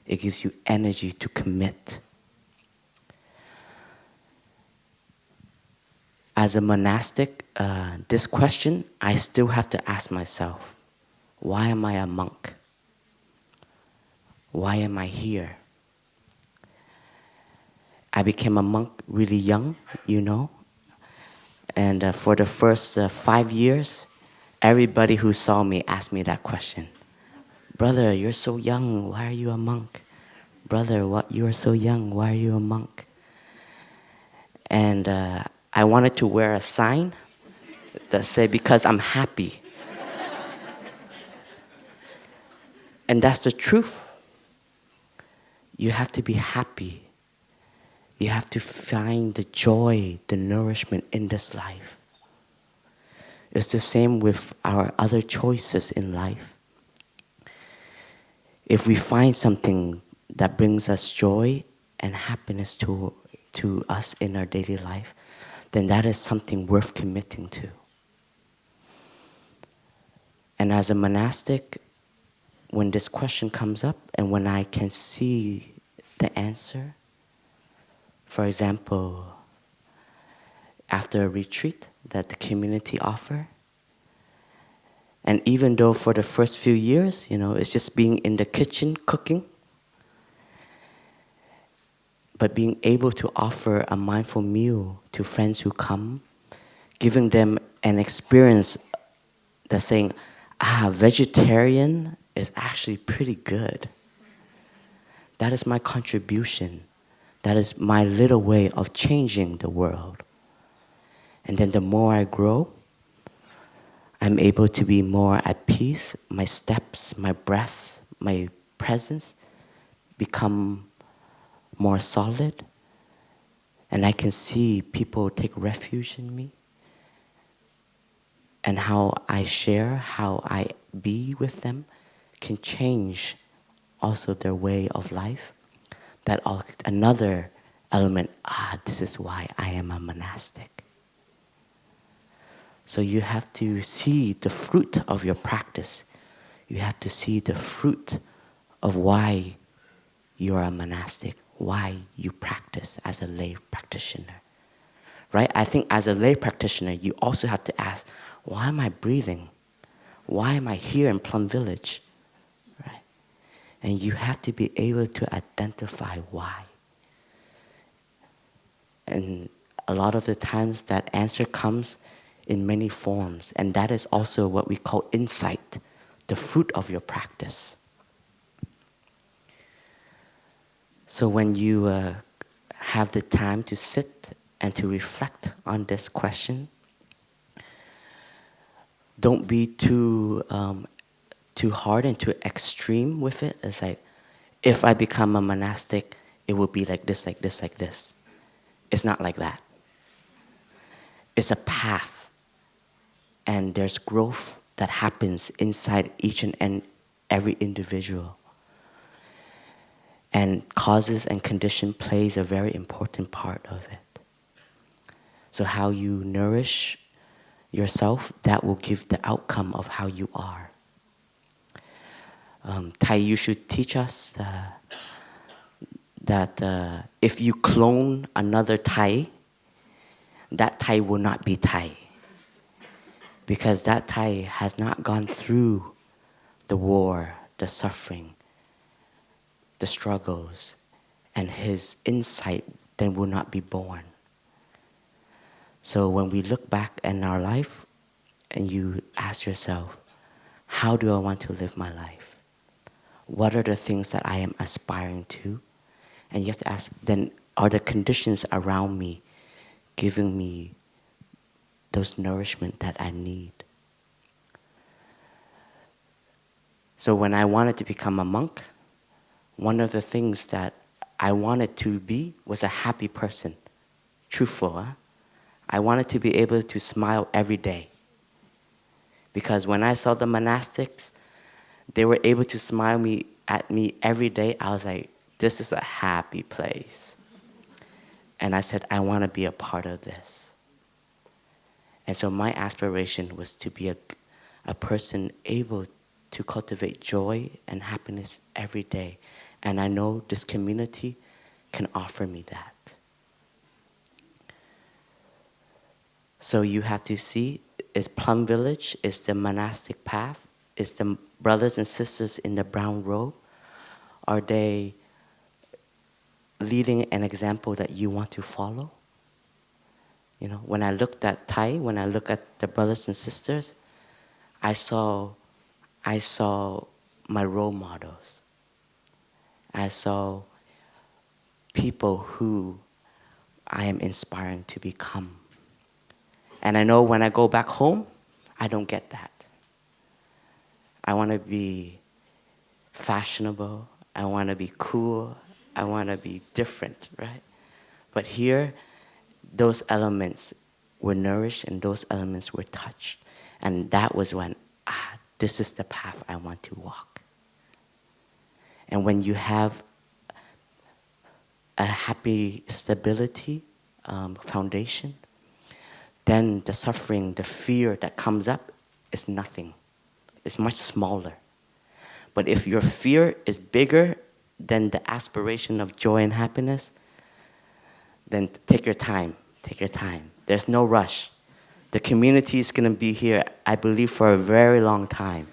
It gives you energy to commit. As a monastic, this question, I still have to ask myself, why am I a monk? Why am I here? I became a monk really young, you know. And for the first 5 years, everybody who saw me asked me that question. Brother, you're so young, why are you a monk? Brother, you are so young, why are you a monk? And I wanted to wear a sign that said, because I'm happy. And that's the truth. You have to be happy. You have to find the joy, the nourishment in this life. It's the same with our other choices in life. If we find something that brings us joy and happiness to us in our daily life, then that is something worth committing to. And as a monastic, when this question comes up and when I can see the answer, for example, after a retreat that the community offer, and even though for the first few years, you know, it's just being in the kitchen cooking, but being able to offer a mindful meal to friends who come, giving them an experience that's saying, vegetarian is actually pretty good. That is my contribution. That is my little way of changing the world. And then the more I grow, I'm able to be more at peace. My steps, my breath, my presence become more solid. And I can see people take refuge in me. And how I share, how I be with them can change also their way of life. That another element, this is why I am a monastic. So you have to see the fruit of your practice. You have to see the fruit of why you are a monastic, why you practice as a lay practitioner. Right? I think as a lay practitioner, you also have to ask, why am I breathing? Why am I here in Plum Village? Right? And you have to be able to identify why. And a lot of the times that answer comes in many forms, and that is also what we call insight, the fruit of your practice. So when you have the time to sit and to reflect on this question, don't be too hard and too extreme with it. It's like, if I become a monastic, it will be like this, like this, like this. It's not like that. It's a path, and there's growth that happens inside each and every individual. And causes and condition plays a very important part of it. So how you nourish yourself, that will give the outcome of how you are. Thầy, you should teach us that if you clone another Thai, that Thai will not be Thai. Because that Thai has not gone through the war, the suffering, the struggles, and his insight then will not be born. So when we look back in our life and you ask yourself, how do I want to live my life? What are the things that I am aspiring to? And you have to ask, then are the conditions around me giving me those nourishment that I need? So when I wanted to become a monk, one of the things that I wanted to be was a happy person. Truthful, huh? I wanted to be able to smile every day. Because when I saw the monastics, they were able to smile at me every day. I was like, this is a happy place. And I said, I want to be a part of this. And so my aspiration was to be a person able to cultivate joy and happiness every day. And I know this community can offer me that. So you have to see, is Plum Village, is the monastic path, is the brothers and sisters in the brown robe, are they leading an example that you want to follow? You know, when I looked at Thai, when I look at the brothers and sisters, I saw my role models. I saw people who I am inspiring to become. And I know when I go back home, I don't get that. I want to be fashionable. I want to be cool. I want to be different, right? But here, those elements were nourished and those elements were touched. And that was when, this is the path I want to walk. And when you have a happy stability foundation, then the suffering, the fear that comes up is nothing. It's much smaller. But if your fear is bigger than the aspiration of joy and happiness, then take your time, take your time. There's no rush. The community is going to be here, I believe, for a very long time.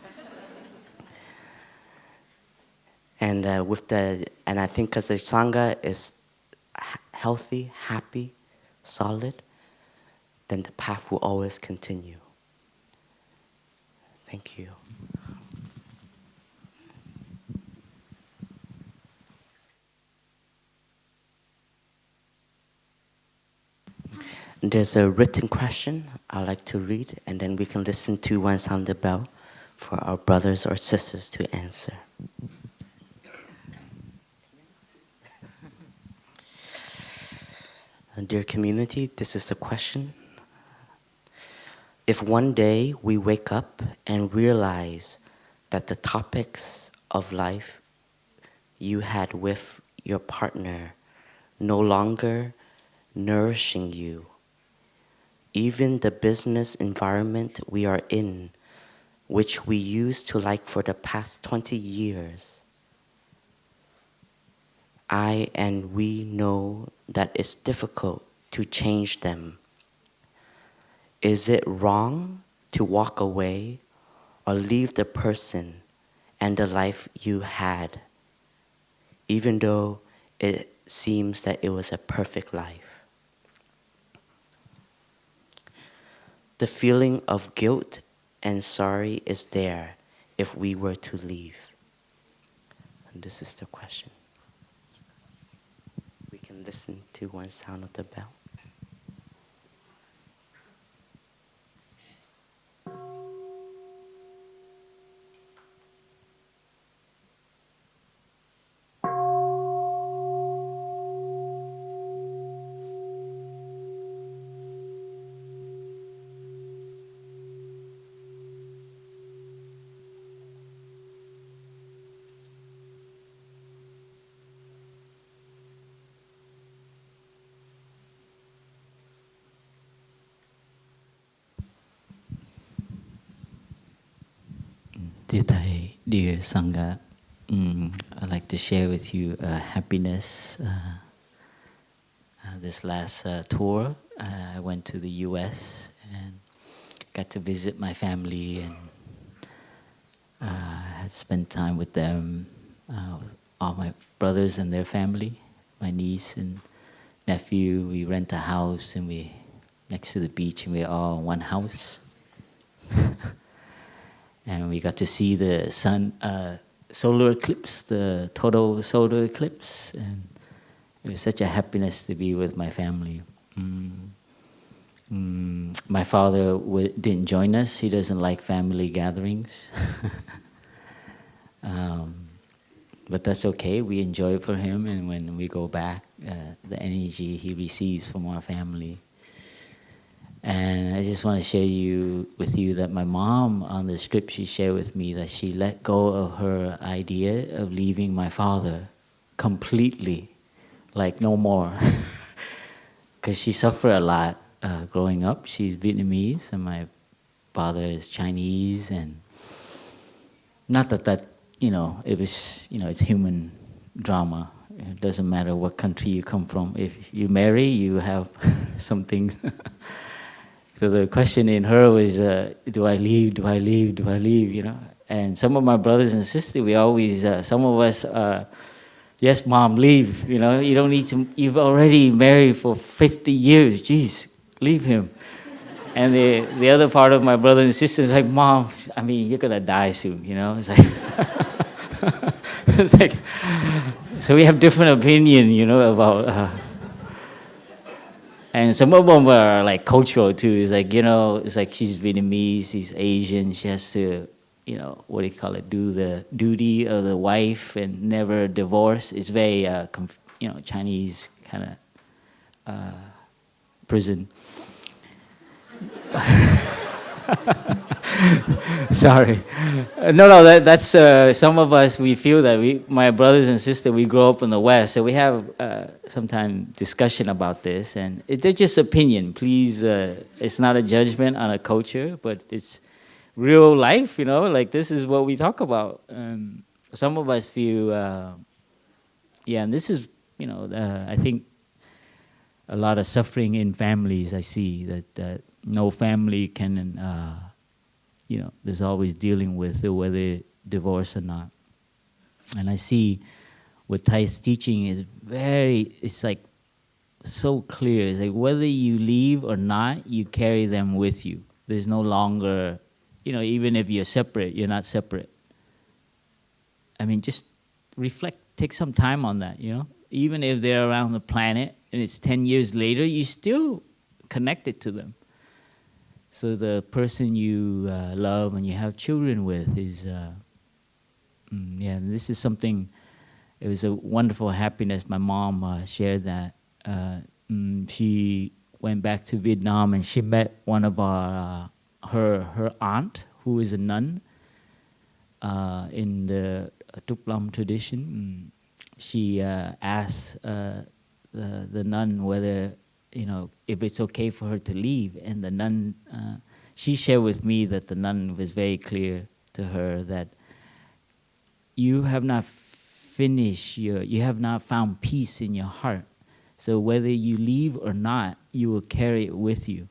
And I think because the Sangha is healthy, happy, solid, then the path will always continue. Thank you. There's a written question I'd like to read, and then we can listen to one sound the bell for our brothers or sisters to answer. Dear community, this is the question. If one day we wake up and realize that the topics of life you had with your partner no longer nourishing you. Even the business environment we are in, which we used to like for the past 20 years, I and we know that it's difficult to change them. Is it wrong to walk away or leave the person and the life you had, even though it seems that it was a perfect life? The feeling of guilt and sorry is there if we were to leave. And this is the question. We can listen to one sound of the bell. Dear Thầy, dear Sangha, I'd like to share with you happiness. This last tour, I went to the US and got to visit my family and had spent time with them, with all my brothers and their family, my niece and nephew. We rent a house and we next to the beach, and we're all in one house. And we got to see the solar eclipse, the total solar eclipse, and it was such a happiness to be with my family. My father didn't join us. He doesn't like family gatherings. But that's okay. We enjoy it for him, and when we go back, the energy he receives from our family. And I just want to share with you that my mom, on this trip, she shared with me that she let go of her idea of leaving my father completely, like no more. Because she suffered a lot growing up. She's Vietnamese and my father is Chinese. And not that it was, it's human drama. It doesn't matter what country you come from. If you marry, you have some things. So the question in her was, do I leave, do I leave, do I leave, And some of my brothers and sisters, we always, some of us, yes, Mom, leave, you don't need to, you've already married for 50 years, geez, leave him. And the other part of my brothers and sisters is like, Mom, you're going to die soon, It's like, it's like, so we have different opinion, about... And some of them are like cultural too. It's like, it's like she's Vietnamese, she's Asian, she has to, do the duty of the wife and never divorce. It's very, Chinese kind of prison. Sorry. No, that's some of us, we feel that my brothers and sisters, we grow up in the West, so we have sometimes discussion about this, and they're just opinion. Please, it's not a judgment on a culture, but it's real life, like this is what we talk about. Some of us feel, and this is, I think a lot of suffering in families. I see that no family can, there's always dealing with whether divorce or not. And I see what Thai's teaching is it's like so clear. It's like whether you leave or not, you carry them with you. There's no longer, even if you're separate, you're not separate. Just reflect, take some time on that, Even if they're around the planet and it's 10 years later, you're still connected to them. So the person you love and you have children with is, this is something, it was a wonderful happiness. My mom shared that. She went back to Vietnam and she met one of her aunt, who is a nun in the Trúc Lâm tradition. she asked the nun whether, if it's okay for her to leave. And the nun, she shared with me that the nun was very clear to her that you have not finished, you have not found peace in your heart. So whether you leave or not, you will carry it with you.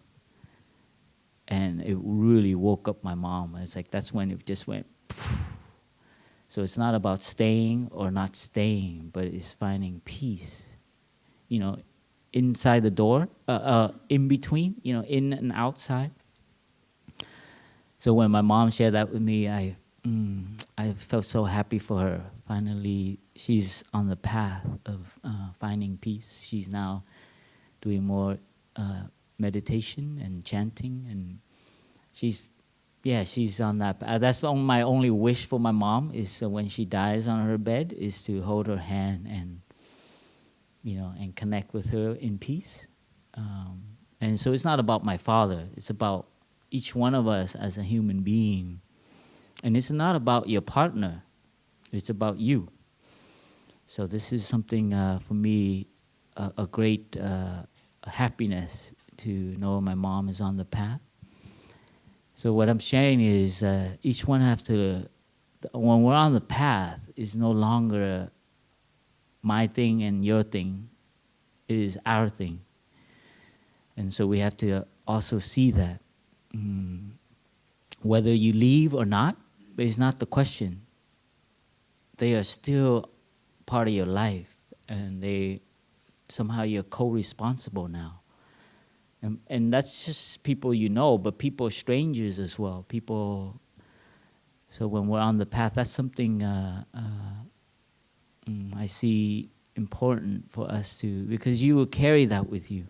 And it really woke up my mom. It's like, that's when it just went, poof. So it's not about staying or not staying, but it's finding peace, inside the door, in between, in and outside. So when my mom shared that with me, I felt so happy for her. Finally, she's on the path of finding peace. She's now doing more meditation and chanting, and she's on that path. That's my only wish for my mom, is when she dies on her bed, is to hold her hand and and connect with her in peace. And so it's not about my father. It's about each one of us as a human being. And it's not about your partner. It's about you. So this is something for me, a great happiness to know my mom is on the path. So what I'm sharing is each one have to, when we're on the path, it's no longer my thing and your thing. It is our thing. And so we have to also see that. Whether you leave or not, is not the question. They are still part of your life, and somehow you're co-responsible now. And that's just people but people strangers as well. So when we're on the path, that's something I see important for us to, because you will carry that with you.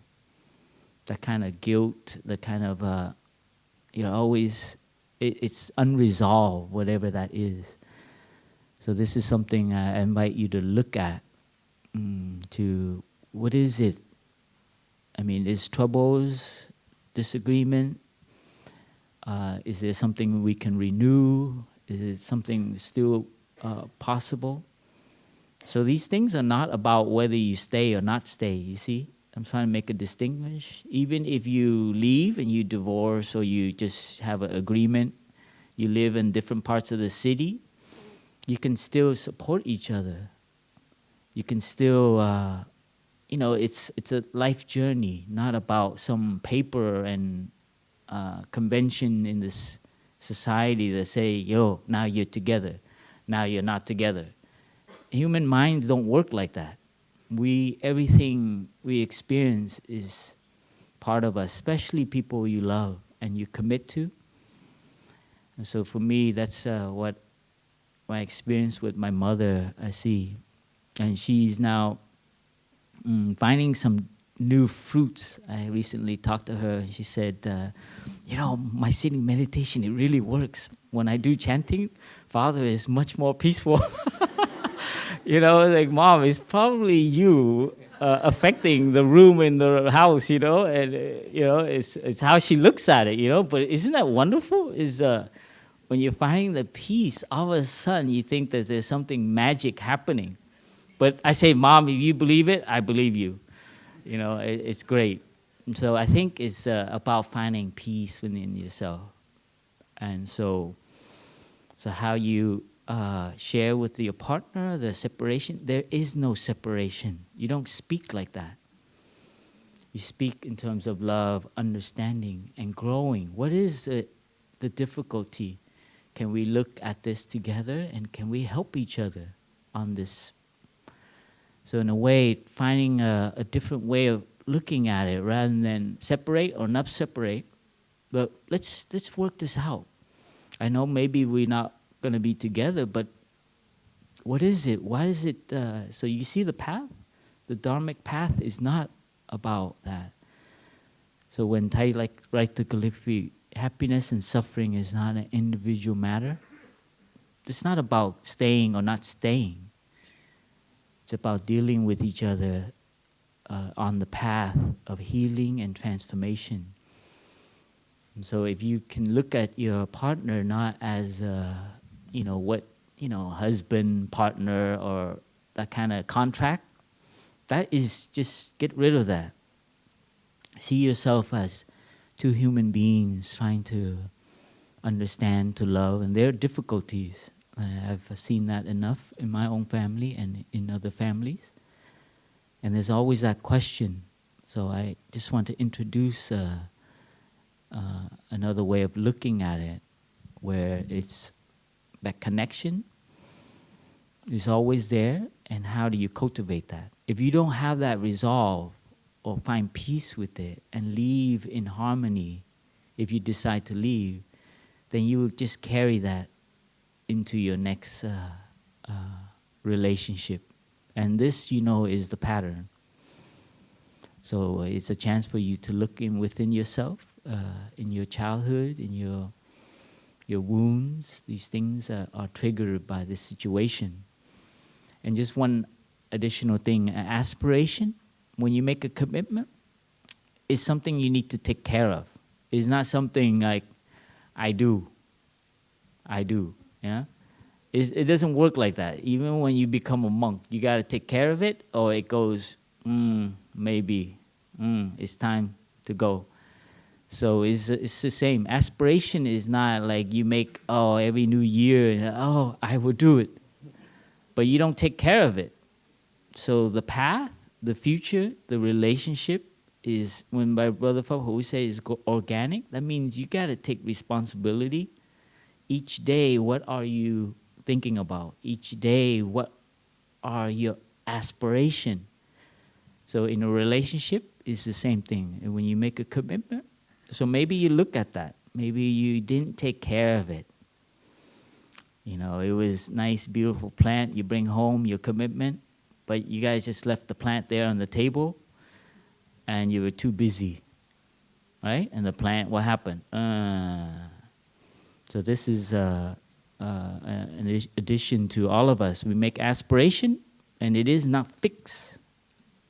That kind of guilt, the kind of, always, it's unresolved, whatever that is. So this is something I invite you to look at, to what is it? I mean, is troubles, disagreement? Is there something we can renew? Is it something still possible? So these things are not about whether you stay or not stay, you see? I'm trying to make a distinction. Even if you leave and you divorce, or you just have an agreement, you live in different parts of the city, you can still support each other. You can still, it's a life journey, not about some paper and convention in this society that say, now you're together, now you're not together. Human minds don't work like that. Everything we experience is part of us, especially people you love and you commit to. And so for me, that's what my experience with my mother, I see. And she's now finding some new fruits. I recently talked to her, and she said, my sitting meditation, it really works. When I do chanting, Father is much more peaceful. Like, Mom, it's probably you affecting the room in the house, and, it's how she looks at it, But isn't that wonderful? When you're finding the peace, all of a sudden you think that there's something magic happening. But I say, Mom, if you believe it, I believe you. It's great. And so I think it's about finding peace within yourself. And so how you share with your partner, the separation, there is no separation. You don't speak like that. You speak in terms of love, understanding, and growing. What is the difficulty? Can we look at this together, and can we help each other on this? So in a way, finding a different way of looking at it, rather than separate or not separate, but let's work this out. I know maybe we're not going to be together, but what is it? Why is it? So you see the path? The Dharmic path is not about that. So when Thầy write the calligraphy, happiness and suffering is not an individual matter. It's not about staying or not staying. It's about dealing with each other on the path of healing and transformation. And so if you can look at your partner not as, husband, partner, or that kind of contract, that is just get rid of that. See yourself as two human beings trying to understand, to love, and there are difficulties. I've seen that enough in my own family and in other families. And there's always that question. So I just want to introduce another way of looking at it, where it's that connection is always there, and how do you cultivate that? If you don't have that resolve or find peace with it and leave in harmony, if you decide to leave, then you will just carry that into your next relationship. And this, is the pattern. So it's a chance for you to look within yourself, in your childhood, in your wounds. These things are triggered by this situation. And just one additional thing, aspiration, when you make a commitment, is something you need to take care of. It's not something like, I do, yeah? It doesn't work like that. Even when you become a monk, you got to take care of it, or it goes, maybe, it's time to go. So it's the same. Aspiration is not like you make, every new year, I will do it. But you don't take care of it. So the path, the future, the relationship is, when my brother Pháp always says, is organic. That means you got to take responsibility. Each day, what are you thinking about? Each day, what are your aspiration? So in a relationship, it's the same thing. And when you make a commitment, so maybe you look at that. Maybe you didn't take care of it. It was nice, beautiful plant. You bring home your commitment, but you guys just left the plant there on the table, and you were too busy, right? And the plant, what happened? So this is an addition to all of us. We make aspiration, and it is not fixed.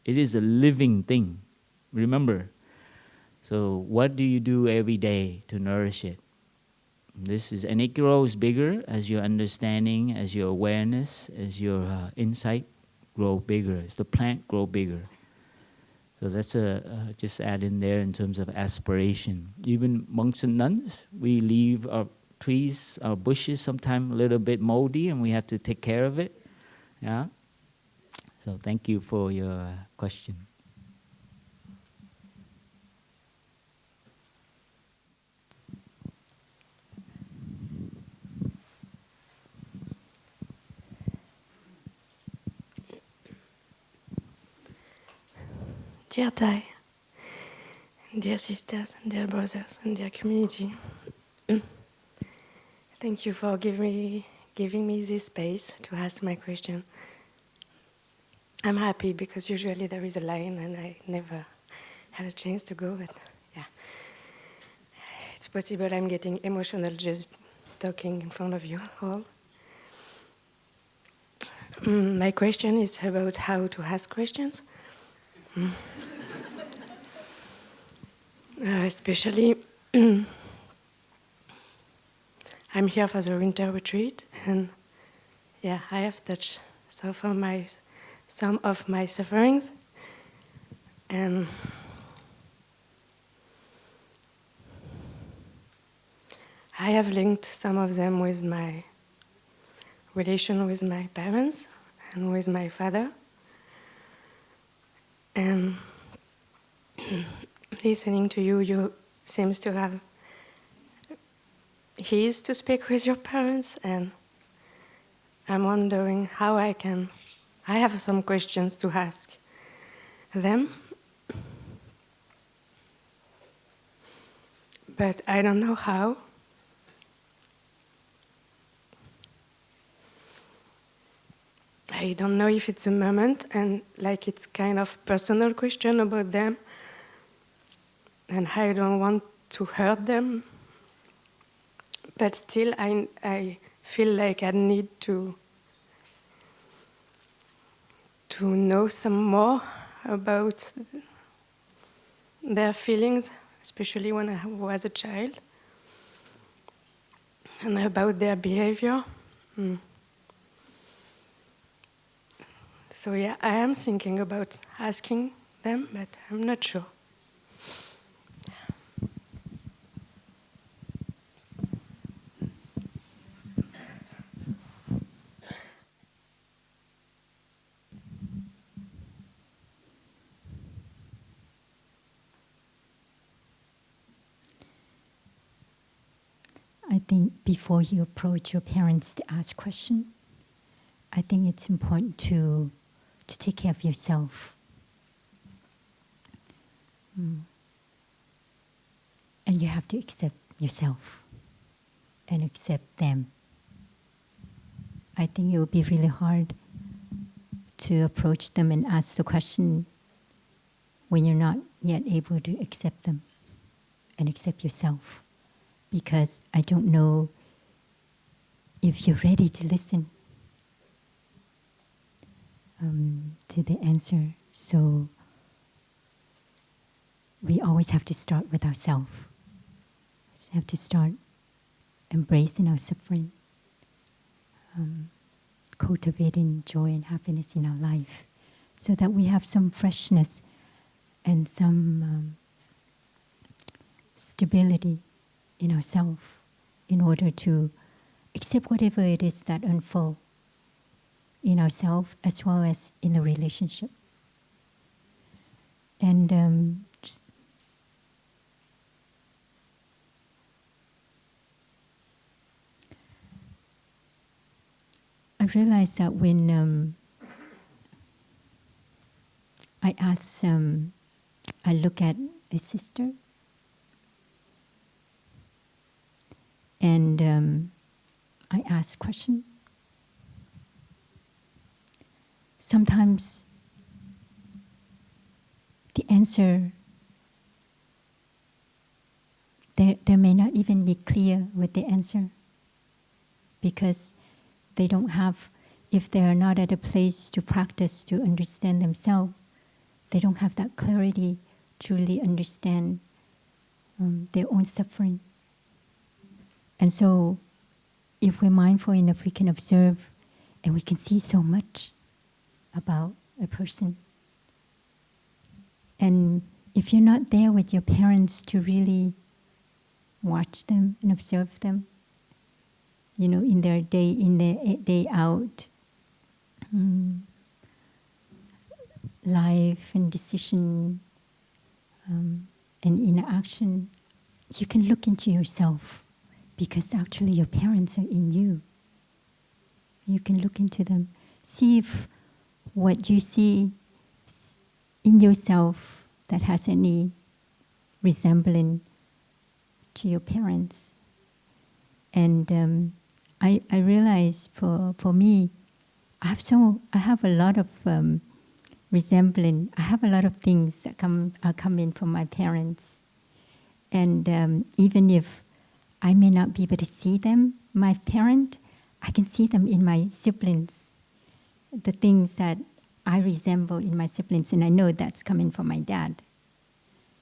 It is a living thing. Remember. So what do you do every day to nourish it? And it grows bigger as your understanding, as your awareness, as your insight grow bigger, as the plant grow bigger. So that's just add in there in terms of aspiration. Even monks and nuns, we leave our trees, our bushes, sometimes a little bit moldy, and we have to take care of it. Yeah. So thank you for your question. Dear Thai, dear sisters, and dear brothers, and dear community, thank you for giving me this space to ask my question. I'm happy because usually there is a line and I never have a chance to go, but yeah. It's possible I'm getting emotional just talking in front of you all. My question is about how to ask questions. Especially, I'm here for the winter retreat, and I have touched some of my sufferings, and I have linked some of them with my relation with my parents and with my father. And listening to you, you seems to have ease to speak with your parents, and I'm wondering how I have some questions to ask them, but I don't know how. I don't know if it's a moment, and it's kind of personal question about them, and I don't want to hurt them, but still I feel like I need to know some more about their feelings, especially when I was a child, and about their behavior. So yeah, I am thinking about asking them, but I'm not sure. I think before you approach your parents to ask questions, I think it's important to take care of yourself. And you have to accept yourself and accept them. I think it would be really hard to approach them and ask the question when you're not yet able to accept them and accept yourself. Because I don't know if you're ready to listen to the answer. So we always have to start with ourselves. We have to start embracing our suffering, cultivating joy and happiness in our life, so that we have some freshness and some stability in ourselves in order to accept whatever it is that unfolds in ourselves as well as in the relationship. And I realized that when I look at a sister, and I ask questions. Sometimes the answer, there may not even be clear with the answer, because they don't have, if they are not at a place to practice to understand themselves, they don't have that clarity to really understand their own suffering. And so, if we're mindful enough, we can observe and we can see so much about a person. And if you're not there with your parents to really watch them and observe them, you know, in their day out life and decision and interaction, you can look into yourself, because actually your parents are in you. You can look into them, see if what you see in yourself that has any resemblance to your parents. And I realize for me, I have a lot of resemblance. I have a lot of things that are coming from my parents. And even if I may not be able to see them, my parent, I can see them in my siblings. The things that I resemble in my siblings, and I know that's coming from my dad,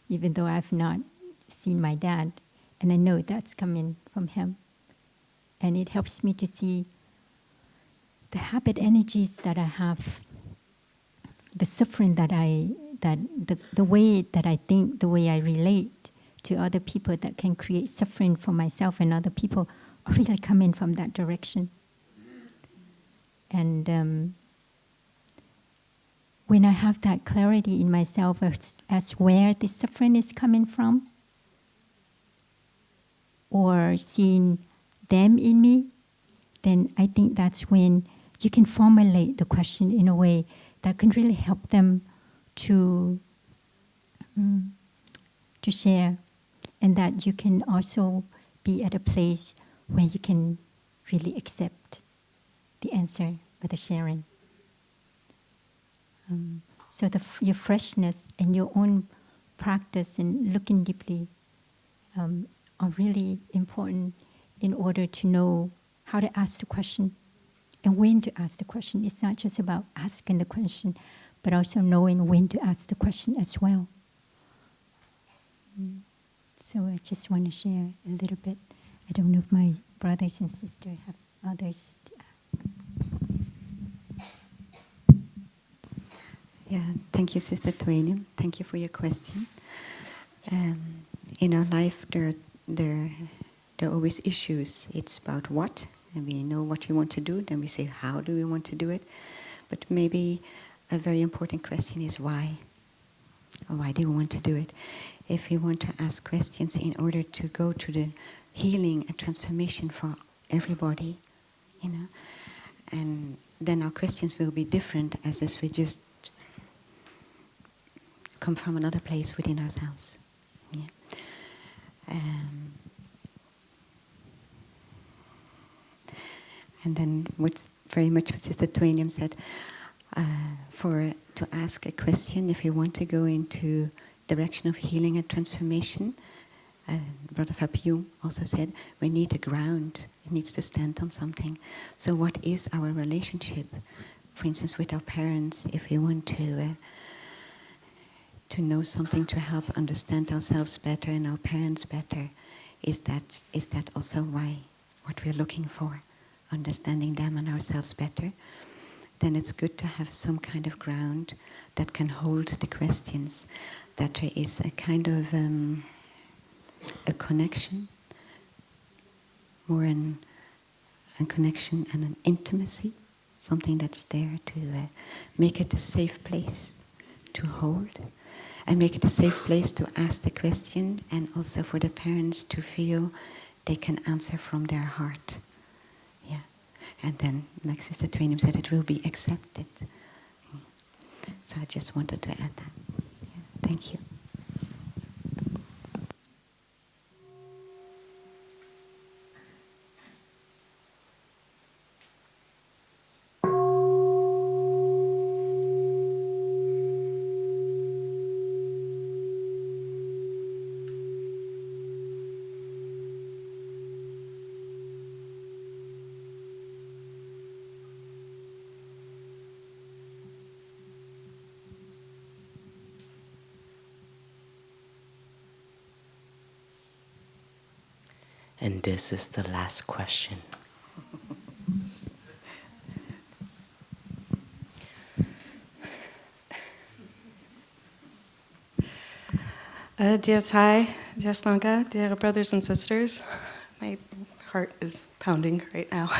even though I've not seen my dad, and I know that's coming from him. And it helps me to see the habit energies that I have, the suffering the way that I think, the way I relate to other people that can create suffering for myself and other people are really coming from that direction. And when I have that clarity in myself as where the suffering is coming from, or seeing them in me, then I think that's when you can formulate the question in a way that can really help them to share, and that you can also be at a place where you can really accept the answer or the sharing. So your freshness and your own practice and looking deeply are really important in order to know how to ask the question and when to ask the question. It's not just about asking the question, but also knowing when to ask the question as well. So I just want to share a little bit. I don't know if my brothers and sisters have others. Yeah, thank you, Sister Twain. Thank you for your question. In our life, there are always issues. It's about what, and we know what we want to do. Then we say, how do we want to do it? But maybe a very important question is why. Or why do we want to do it? If we want to ask questions in order to go to the healing and transformation for everybody, and then our questions will be different as we just come from another place within ourselves. Yeah. And then what's very much what Sister Twainium said, to ask a question, if you want to go into direction of healing and transformation, Brother Fabian also said, we need a ground. It needs to stand on something. So what is our relationship, for instance, with our parents, if we want to know something to help understand ourselves better and our parents better? Is that also why, what we're looking for, understanding them and ourselves better? Then it's good to have some kind of ground that can hold the questions, that there is a kind of a connection, more a connection and an intimacy, something that's there to make it a safe place to hold, and make it a safe place to ask the question, and also for the parents to feel they can answer from their heart. Yeah, and then, like Sister Twainium said, it will be accepted. So I just wanted to add that. Yeah, thank you. And this is the last question. Dear Thai, dear Slanka, dear brothers and sisters, my heart is pounding right now.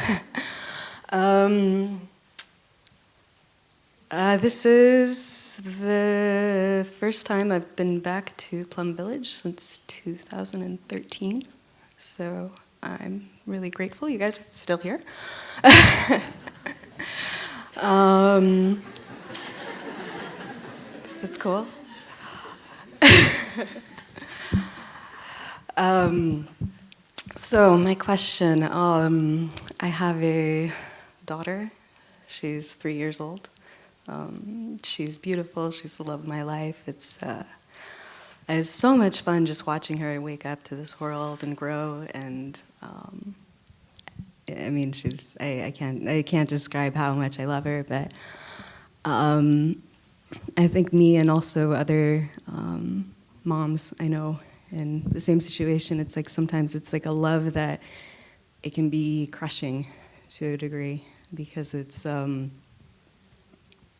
This is the first time I've been back to Plum Village since 2013. So I'm really grateful you guys are still here. That's cool. So my question, I have a daughter. She's 3 years old. She's beautiful. She's the love of my life. It's so much fun just watching her wake up to this world and grow. And I mean, I can't describe how much I love her. But I think me and also other moms I know in the same situation, it's like sometimes it's like a love that it can be crushing to a degree, because it's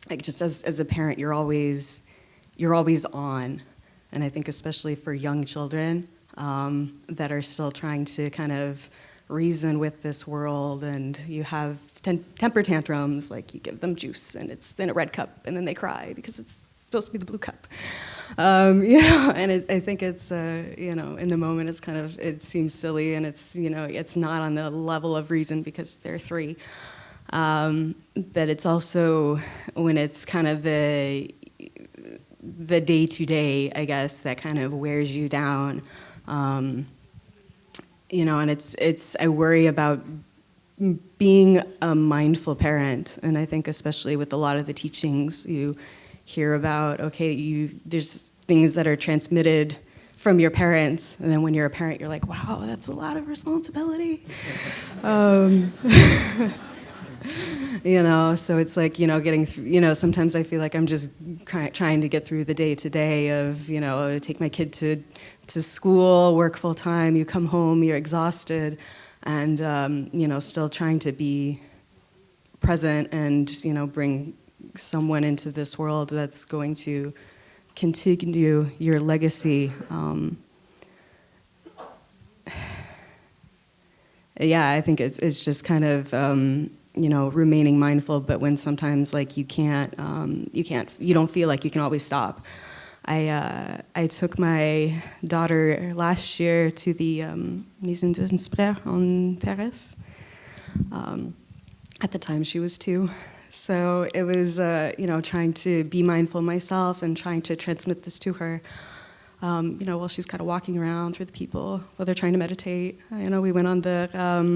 like just as a parent, you're always on. And I think especially for young children that are still trying to kind of reason with this world, and you have temper tantrums, like you give them juice and it's in a red cup and then they cry because it's supposed to be the blue cup. And I think it's, in the moment it's kind of, it seems silly, and it's, it's not on the level of reason because they're 3. But it's also when it's kind of the day-to-day, I guess, that kind of wears you down. And it's I worry about being a mindful parent, and I think especially with a lot of the teachings you hear about, there's things that are transmitted from your parents, and then when you're a parent, you're like, wow, that's a lot of responsibility. So it's like, getting through, sometimes I feel like I'm just trying to get through the day-to-day of, take my kid to school, work full-time, you come home, you're exhausted, and, still trying to be present and, bring someone into this world that's going to continue your legacy. Yeah, I think it's just kind of remaining mindful. But when sometimes like you don't feel like you can always stop. I took my daughter last year to the Maison des Ancestral in Paris. At the time, she was 2. So it was, trying to be mindful myself and trying to transmit this to her, while she's kind of walking around with people while they're trying to meditate. We went on the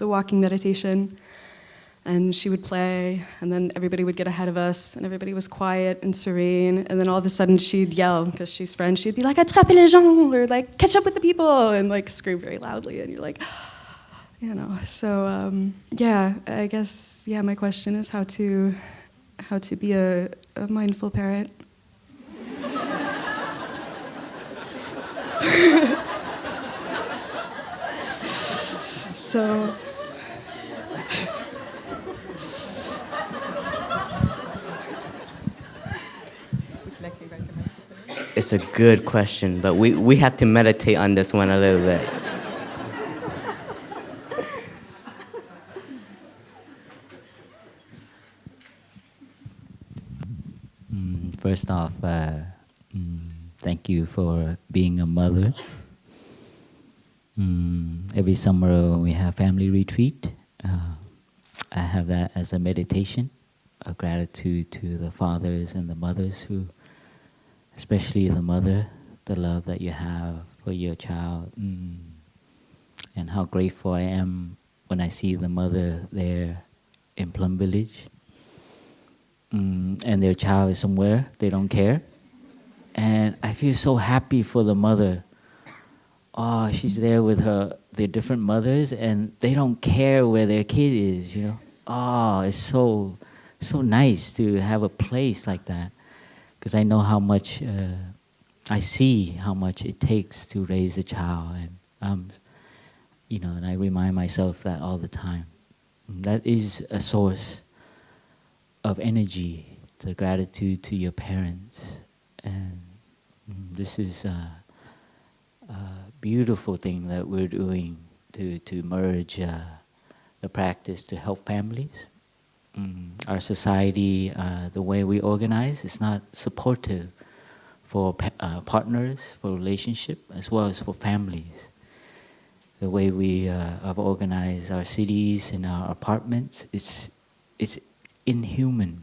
walking meditation, and she would play, and then everybody would get ahead of us, and everybody was quiet and serene, and then all of a sudden she'd yell, because she's French, she'd be like, attrapez les gens, or like, catch up with the people, and like scream very loudly, and you're like, so I guess, my question is how to be a mindful parent. So it's a good question, but we have to meditate on this one a little bit. First off, thank you for being a mother. Every summer we have family retreat. I have that as a meditation, a gratitude to the fathers and the mothers who, especially the mother, the love that you have for your child, and how grateful I am when I see the mother there in Plum Village. And their child is somewhere, they don't care. And I feel so happy for the mother. Oh, she's there with their different mothers, and they don't care where their kid is, Oh, it's so nice to have a place like that. Because I know how much, I see how much it takes to raise a child. And, and I remind myself that all the time. That is a source of energy, the gratitude to your parents. And this is a beautiful thing that we're doing to merge the practice to help families. Our society, the way we organize, is not supportive for partners, for relationship, as well as for families. The way we have organized our cities and our apartments, it's inhuman.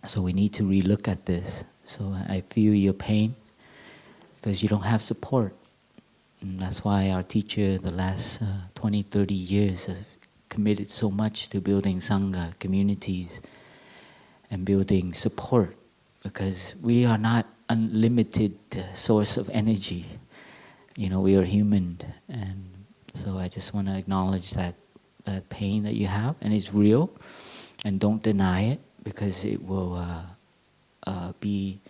So we need to relook at this. So I feel your pain because you don't have support. And that's why our teacher the last 20, 30 years has committed so much to building Sangha communities and building support, because we are not unlimited source of energy. We are human. And so I just want to acknowledge that pain that you have, and it's real. And don't deny it, because it will be,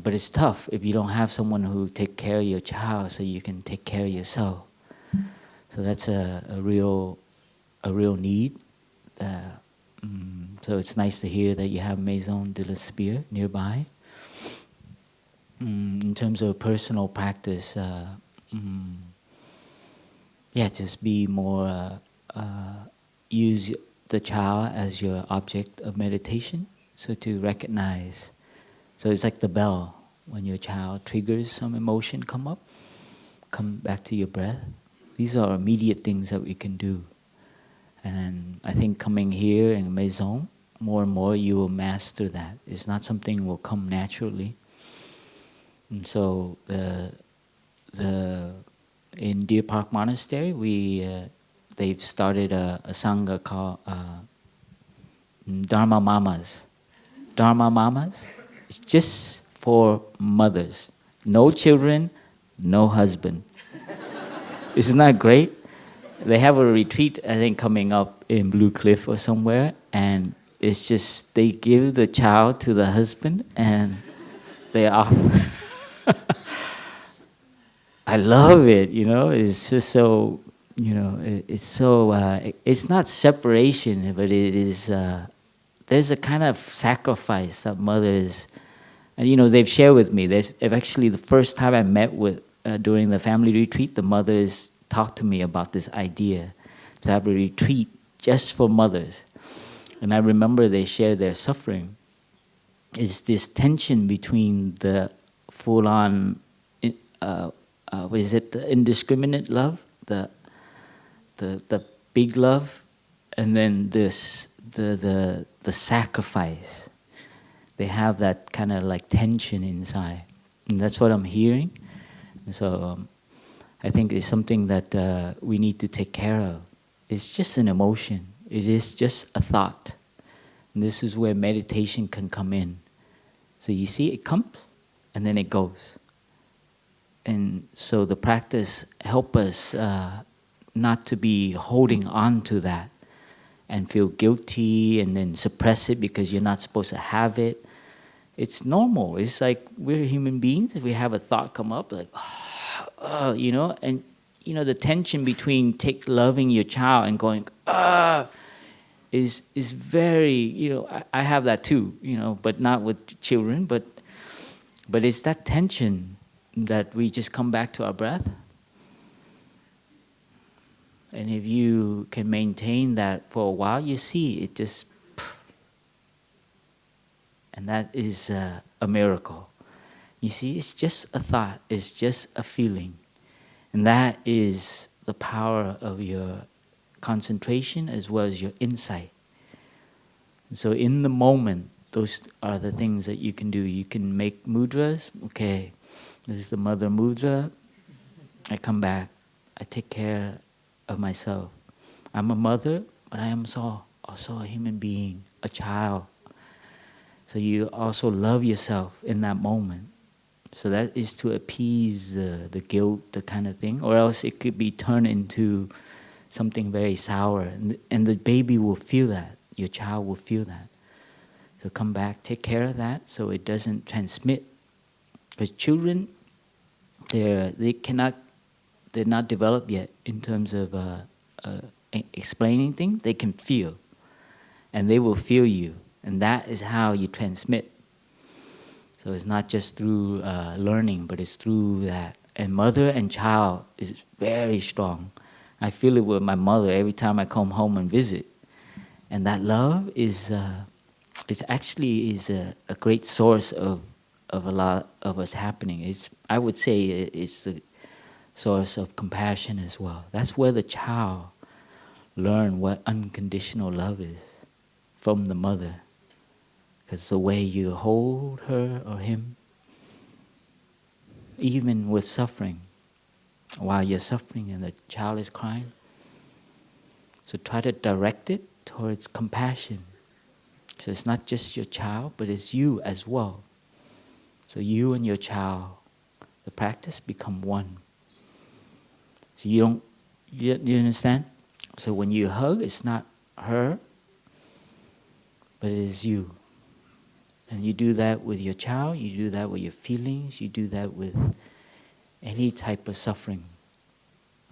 but it's tough if you don't have someone who take care of your child so you can take care of yourself. So that's a real need. So it's nice to hear that you have Maison de l'Aspire nearby. In terms of personal practice, just be more, use the child as your object of meditation. So to recognize, so it's like the bell. When your child triggers some emotion come back to your breath. These are immediate things that we can do. And I think coming here in Maison, more and more you will master that. It's not something that will come naturally. And so in Deer Park Monastery, they've started a Sangha called Dharma Mamas. Dharma Mamas is just for mothers. No children, no husband. Isn't that great? They have a retreat, I think, coming up in Blue Cliff or somewhere, and it's just they give the child to the husband and they're off. I love it, It's just so it's so, it's not separation, but it is, there's a kind of sacrifice that mothers, and they've shared with me, they've actually, the first time I met with, during the family retreat, the mothers talked to me about this idea to have a retreat just for mothers. And I remember they shared their suffering. Is this tension between the full-on, what is it, the indiscriminate love, the big love, and then this the sacrifice. They have that kind of like tension inside, and that's what I'm hearing. And so I think it's something that we need to take care of. It's just an emotion. It is just a thought. And this is where meditation can come in. So you see, it comes and then it goes. And so the practice help us not to be holding on to that and feel guilty and then suppress it because you're not supposed to have it. It's normal. It's like we're human beings. If we have a thought come up, like, and the tension between loving your child and going, is very, I have that too, but not with children, but it's that tension that we just come back to our breath. And if you can maintain that for a while, you see it just, and that is a miracle. You see, it's just a thought, it's just a feeling. And that is the power of your concentration as well as your insight. And so in the moment, those are the things that you can do. You can make mudras. Okay, this is the mother mudra. I come back. I take care of myself. I'm a mother, but I am also a human being, a child. So you also love yourself in that moment. So that is to appease the guilt, the kind of thing, or else it could be turned into something very sour. And the baby will feel that, your child will feel that. So come back, take care of that so it doesn't transmit. Because children, they're not developed yet in terms of explaining things. They can feel, and they will feel you. And that is how you transmit. So it's not just through learning, but it's through that. And mother and child is very strong. I feel it with my mother every time I come home and visit. And that love is actually a great source of a lot of us happening. I would say it's the source of compassion as well. That's where the child learn what unconditional love is from the mother. Because the way you hold her or him, even with suffering, while you're suffering and the child is crying, so try to direct it towards compassion. So it's not just your child, but it's you as well. So you and your child, the practice become one. So you understand? So when you hug, it's not her, but it is you. And you do that with your child, you do that with your feelings, you do that with any type of suffering.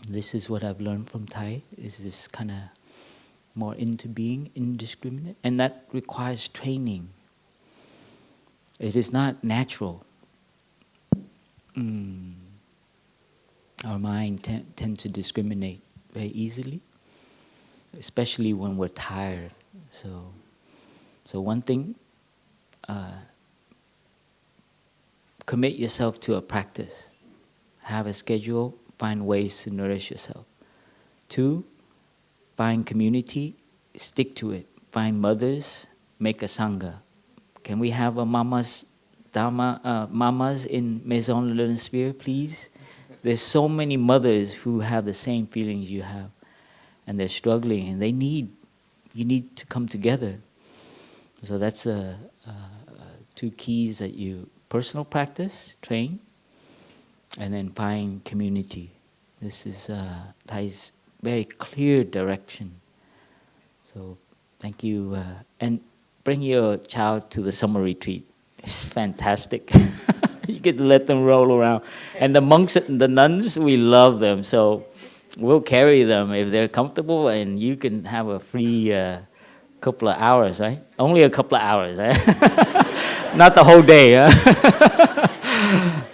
This is what I've learned from Thai, is this kind of more into being indiscriminate. And that requires training. It is not natural. Our mind tend to discriminate very easily, especially when we're tired. So one thing, commit yourself to a practice. Have a schedule, find ways to nourish yourself. 2, find community, stick to it. Find mothers, make a sangha. Can we have a mamas, Dharma, mamas in Maison Le Sphere, please? There's so many mothers who have the same feelings you have, and they're struggling, and you need to come together. So that's 2 keys that you personal practice, train, and then find community. This is Thai's very clear direction. So thank you, and bring your child to the summer retreat. It's fantastic. You get to let them roll around, and the monks, the nuns, we love them. So we'll carry them if they're comfortable, and you can have a free couple of hours, right? Only a couple of hours, right? Not the whole day, huh?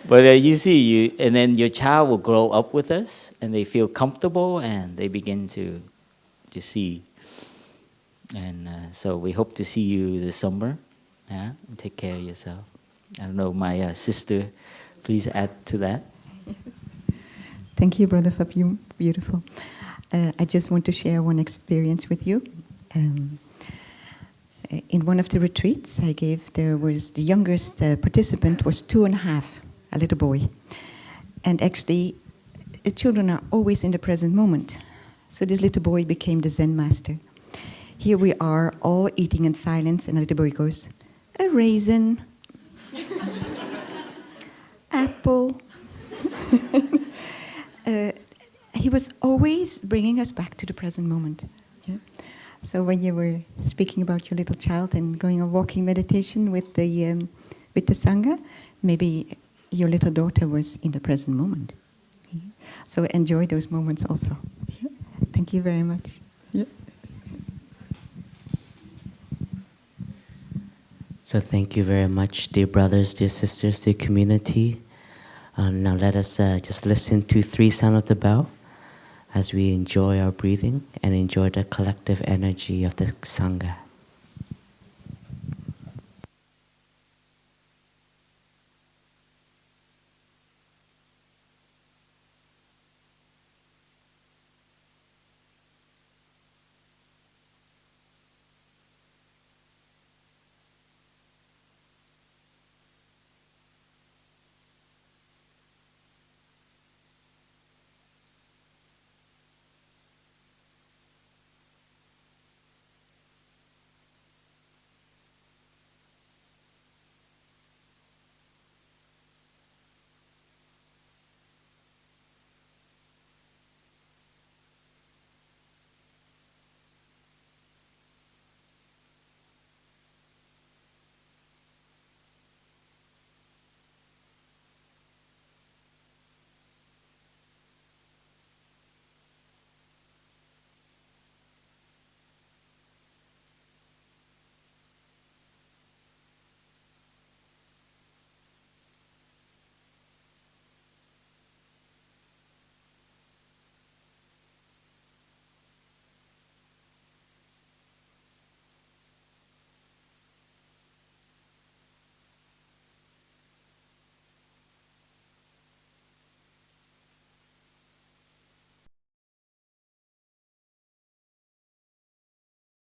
But you see, and then your child will grow up with us, and they feel comfortable, and they begin to see. And so we hope to see you this summer. Yeah, and take care of yourself. I don't know, my sister, please add to that. Thank you, Brother Pháp. Beautiful. I just want to share one experience with you. In one of the retreats I gave, there was the youngest participant was 2.5, a little boy. And actually, the children are always in the present moment. So this little boy became the Zen master. Here we are, all eating in silence, and the little boy goes, a raisin, apple. He was always bringing us back to the present moment. Yeah? So when you were speaking about your little child and going on walking meditation with the Sangha, maybe your little daughter was in the present moment. Yeah? So enjoy those moments also. Yeah? Thank you very much. Yeah. So thank you very much, dear brothers, dear sisters, dear community. Now let us just listen to 3 sound of the bell as we enjoy our breathing and enjoy the collective energy of the Sangha.